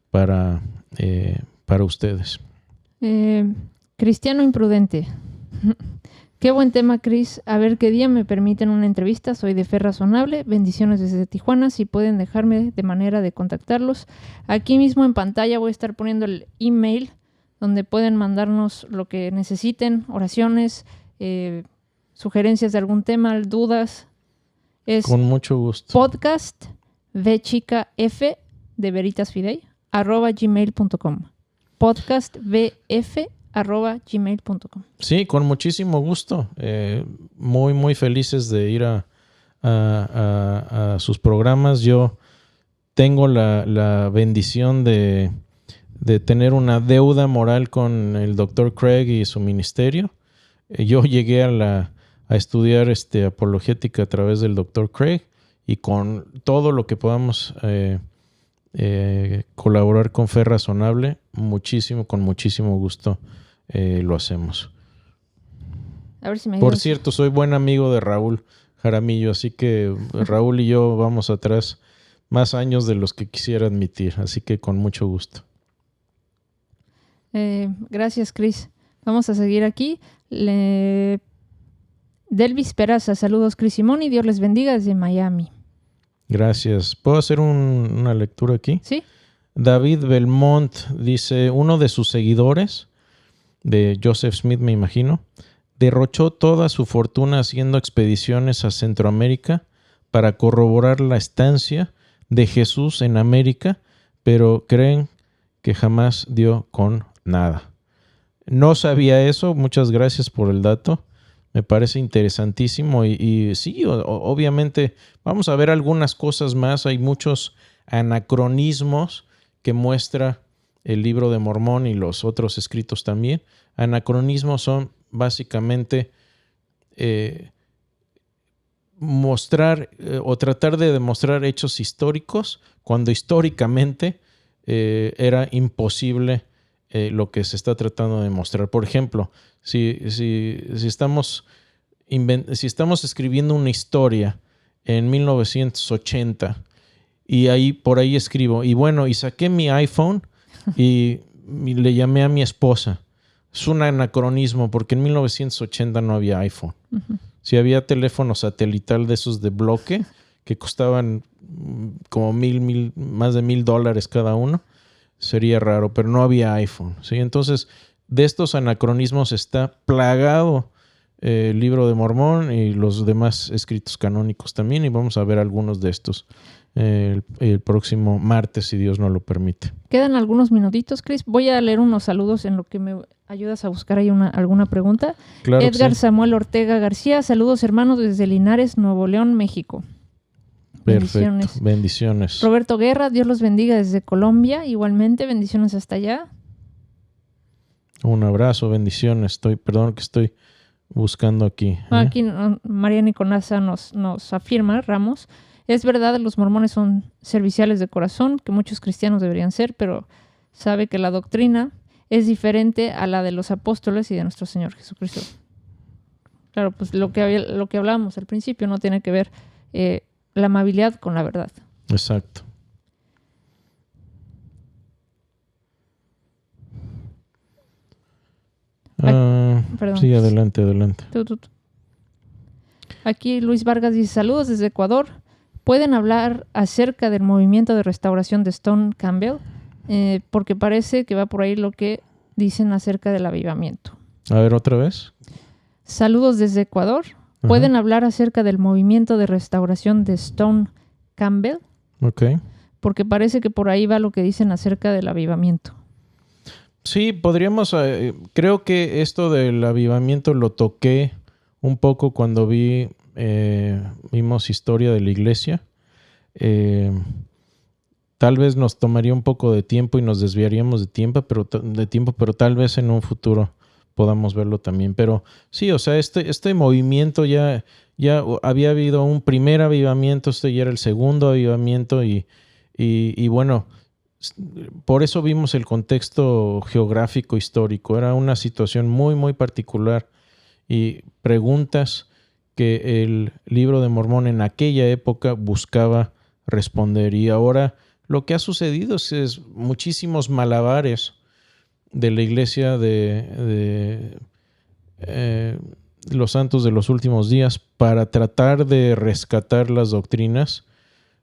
para ustedes. Cristiano imprudente. Qué buen tema, Chris. A ver qué día me permiten una entrevista. Soy de Fe Razonable. Bendiciones desde Tijuana. Si pueden dejarme de manera de contactarlos. Aquí mismo en pantalla voy a estar poniendo el email donde pueden mandarnos lo que necesiten, oraciones, sugerencias de algún tema, dudas. Es con mucho gusto. Podcast vchicaf de Veritas Fidei @gmail.com. Podcast vf@gmail.com. Sí, con muchísimo gusto. Muy felices de ir a sus programas. Yo tengo la bendición de tener una deuda moral con el Dr. Craig y su ministerio. Yo llegué a estudiar apologética a través del Dr. Craig y con todo lo que podamos colaborar con Fe Razonable, con muchísimo gusto lo hacemos. A ver si me Por cierto, soy buen amigo de Raúl Jaramillo, así que Raúl y yo vamos atrás más años de los que quisiera admitir, así que con mucho gusto. Gracias, Chris. Vamos a seguir aquí. Delvis Peraza, saludos, Chris Simón, y Dios les bendiga desde Miami. Gracias. ¿Puedo hacer una lectura aquí? Sí. David Belmont dice, uno de sus seguidores, de Joseph Smith me imagino, derrochó toda su fortuna haciendo expediciones a Centroamérica para corroborar la estancia de Jesús en América, pero creen que jamás dio con nada. No sabía eso, muchas gracias por el dato. Me parece interesantísimo y sí, obviamente vamos a ver algunas cosas más. Hay muchos anacronismos que muestra el libro de Mormón y los otros escritos también. Anacronismos son básicamente mostrar o tratar de demostrar hechos históricos cuando históricamente era imposible lo que se está tratando de mostrar. Por ejemplo, si estamos escribiendo una historia en 1980 y por ahí escribo, y bueno, y saqué mi iPhone y le llamé a mi esposa. Es un anacronismo porque en 1980 no había iPhone. Uh-huh. Si había teléfono satelital de esos de bloque que costaban como más de $1,000 cada uno, sería raro, pero no había iPhone, ¿sí? Entonces, de estos anacronismos está plagado el libro de Mormón y los demás escritos canónicos también, y vamos a ver algunos de estos el próximo martes, si Dios nos lo permite. Quedan algunos minutitos, Chris. Voy a leer unos saludos en lo que me ayudas a buscar ahí alguna pregunta. Claro. Edgar Samuel Ortega García, saludos hermanos desde Linares, Nuevo León, México. Perfecto, bendiciones. Roberto Guerra, Dios los bendiga desde Colombia, igualmente, bendiciones hasta allá. Un abrazo, bendiciones. Perdón que estoy buscando aquí. Aquí María Nicolasa nos afirma, Ramos, es verdad, los mormones son serviciales de corazón, que muchos cristianos deberían ser, pero sabe que la doctrina es diferente a la de los apóstoles y de nuestro Señor Jesucristo. Claro, pues lo que hablábamos al principio no tiene que ver la amabilidad con la verdad. Exacto. Perdón. Sí, adelante. Tú. Aquí Luis Vargas dice, saludos desde Ecuador. ¿Pueden hablar acerca del movimiento de restauración de Stone Campbell? Porque parece que va por ahí lo que dicen acerca del avivamiento. A ver, otra vez. Saludos desde Ecuador. ¿Pueden hablar acerca del movimiento de restauración de Stone Campbell? Ok. Porque parece que por ahí va lo que dicen acerca del avivamiento. Sí, podríamos... creo que esto del avivamiento lo toqué un poco cuando vimos historia de la iglesia. Tal vez nos tomaría un poco de tiempo y nos desviaríamos de tiempo, pero tal vez en un futuro podamos verlo también. Pero sí, o sea, este movimiento ya había habido un primer avivamiento, este ya era el segundo avivamiento y bueno, por eso vimos el contexto geográfico histórico. Era una situación muy, muy particular y preguntas que el libro de Mormón en aquella época buscaba responder. Y ahora lo que ha sucedido es muchísimos malabares de la iglesia de los santos de los últimos días para tratar de rescatar las doctrinas,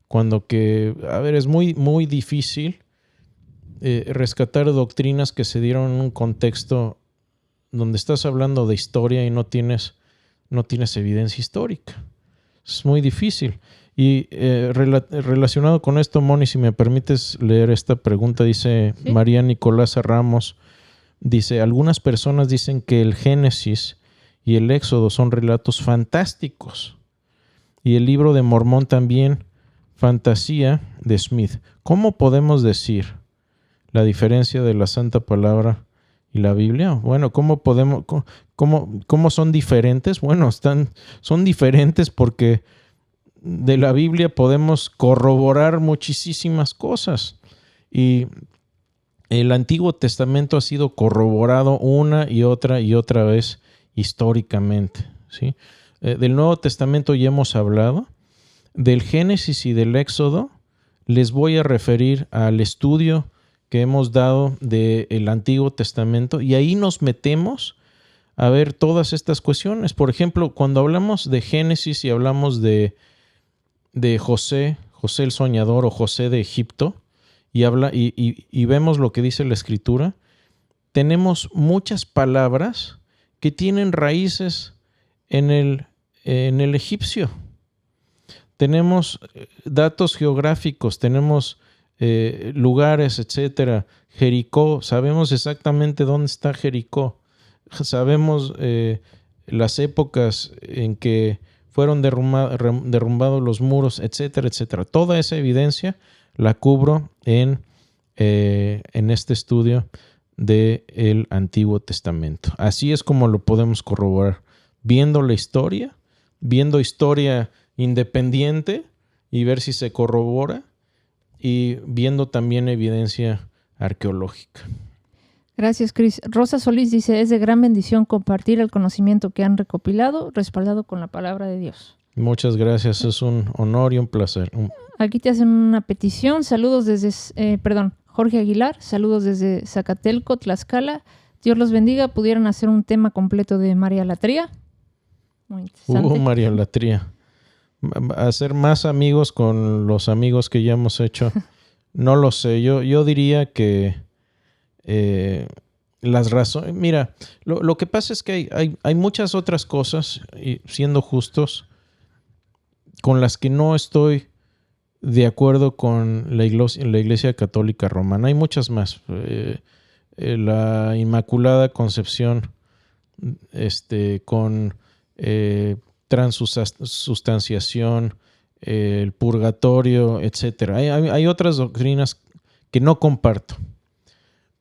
cuando es muy, muy difícil rescatar doctrinas que se dieron en un contexto donde estás hablando de historia y no tienes evidencia histórica. Es muy difícil. Y relacionado con esto, Moni, si me permites leer esta pregunta, dice ¿sí? María Nicolasa Ramos, dice, algunas personas dicen que el Génesis y el Éxodo son relatos fantásticos y el libro de Mormón también, fantasía de Smith. ¿Cómo podemos decir la diferencia de la Santa Palabra y la Biblia? Bueno, ¿cómo son diferentes? Bueno, son diferentes porque de la Biblia podemos corroborar muchísimas cosas y el Antiguo Testamento ha sido corroborado una y otra vez históricamente, ¿sí? Del Nuevo Testamento ya hemos hablado. Del Génesis y del Éxodo les voy a referir al estudio que hemos dado del Antiguo Testamento y ahí nos metemos a ver todas estas cuestiones. Por ejemplo, cuando hablamos de Génesis y hablamos de José el soñador o José de Egipto y vemos lo que dice la Escritura, tenemos muchas palabras que tienen raíces en el egipcio. Tenemos datos geográficos, tenemos lugares, etcétera. Jericó, sabemos exactamente dónde está Jericó. Sabemos las épocas en que fueron derrumbados los muros, etcétera, etcétera. Toda esa evidencia la cubro en este estudio del Antiguo Testamento. Así es como lo podemos corroborar, viendo la historia, viendo historia independiente y ver si se corrobora, y viendo también evidencia arqueológica. Gracias, Cris. Rosa Solís dice, es de gran bendición compartir el conocimiento que han recopilado, respaldado con la palabra de Dios. Muchas gracias, es un honor y un placer. Aquí te hacen una petición. Saludos desde, Jorge Aguilar, saludos desde Zacatelco, Tlaxcala. Dios los bendiga. ¿Pudieran hacer un tema completo de María Latría? Muy interesante. María Latría. Hacer más amigos con los amigos que ya hemos hecho. No lo sé, yo diría que las razones... Mira, lo que pasa es que hay muchas otras cosas, y siendo justos, con las que no estoy de acuerdo con la Iglesia Católica Romana. Hay muchas más. La Inmaculada Concepción, con transustanciación, el purgatorio, etc. Hay otras doctrinas que no comparto,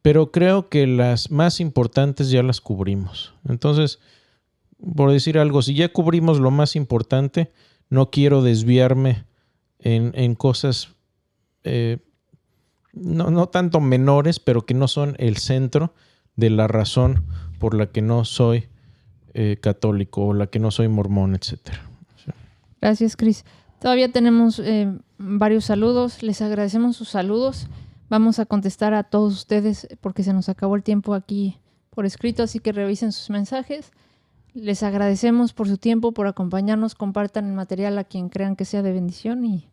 pero creo que las más importantes ya las cubrimos. Entonces, por decir algo, si ya cubrimos lo más importante, no quiero desviarme en cosas no tanto menores, pero que no son el centro de la razón por la que no soy católico o la que no soy mormón, etc. Gracias, Cris. Todavía tenemos varios saludos. Les agradecemos sus saludos. Vamos a contestar a todos ustedes porque se nos acabó el tiempo aquí por escrito, así que revisen sus mensajes. Les agradecemos por su tiempo, por acompañarnos. Compartan el material a quien crean que sea de bendición. ¿Y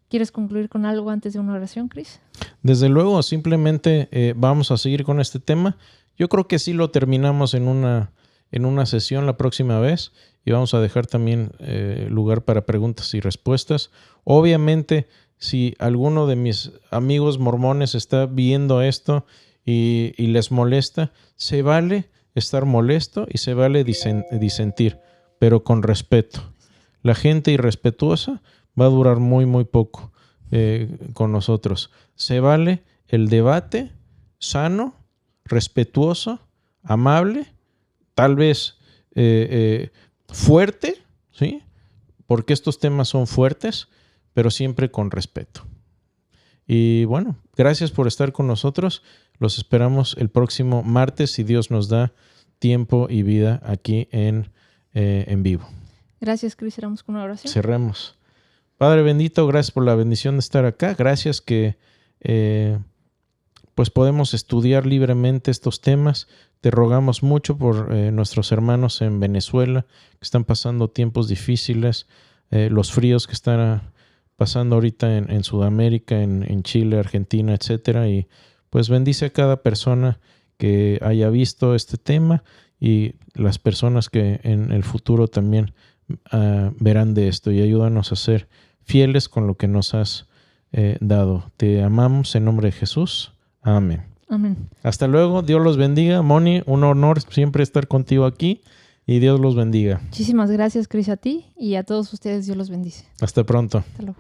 quieres concluir con algo antes de una oración, Cris? Desde luego, simplemente vamos a seguir con este tema. Yo creo que sí lo terminamos en una sesión la próxima vez, y vamos a dejar también lugar para preguntas y respuestas. Obviamente, si alguno de mis amigos mormones está viendo esto y les molesta, se vale estar molesto y se vale disentir, pero con respeto. La gente irrespetuosa va a durar muy, muy poco con nosotros. Se vale el debate sano, respetuoso, amable, tal vez fuerte, ¿sí? Porque estos temas son fuertes, pero siempre con respeto. Y bueno, gracias por estar con nosotros. Los esperamos el próximo martes, si Dios nos da tiempo y vida aquí en vivo. Gracias, Cris. Cerramos con una oración. Cerremos. Padre bendito, gracias por la bendición de estar acá. Gracias que pues podemos estudiar libremente estos temas. Te rogamos mucho por nuestros hermanos en Venezuela que están pasando tiempos difíciles, los fríos que están pasando ahorita en Sudamérica, en Chile, Argentina, etcétera. Y pues bendice a cada persona que haya visto este tema y las personas que en el futuro también verán de esto, y ayúdanos a ser fieles con lo que nos has dado. Te amamos en nombre de Jesús. Amén. Amén. Hasta luego. Dios los bendiga. Moni, un honor siempre estar contigo aquí, y Dios los bendiga. Muchísimas gracias, Cris, a ti y a todos ustedes. Dios los bendice. Hasta pronto. Hasta luego.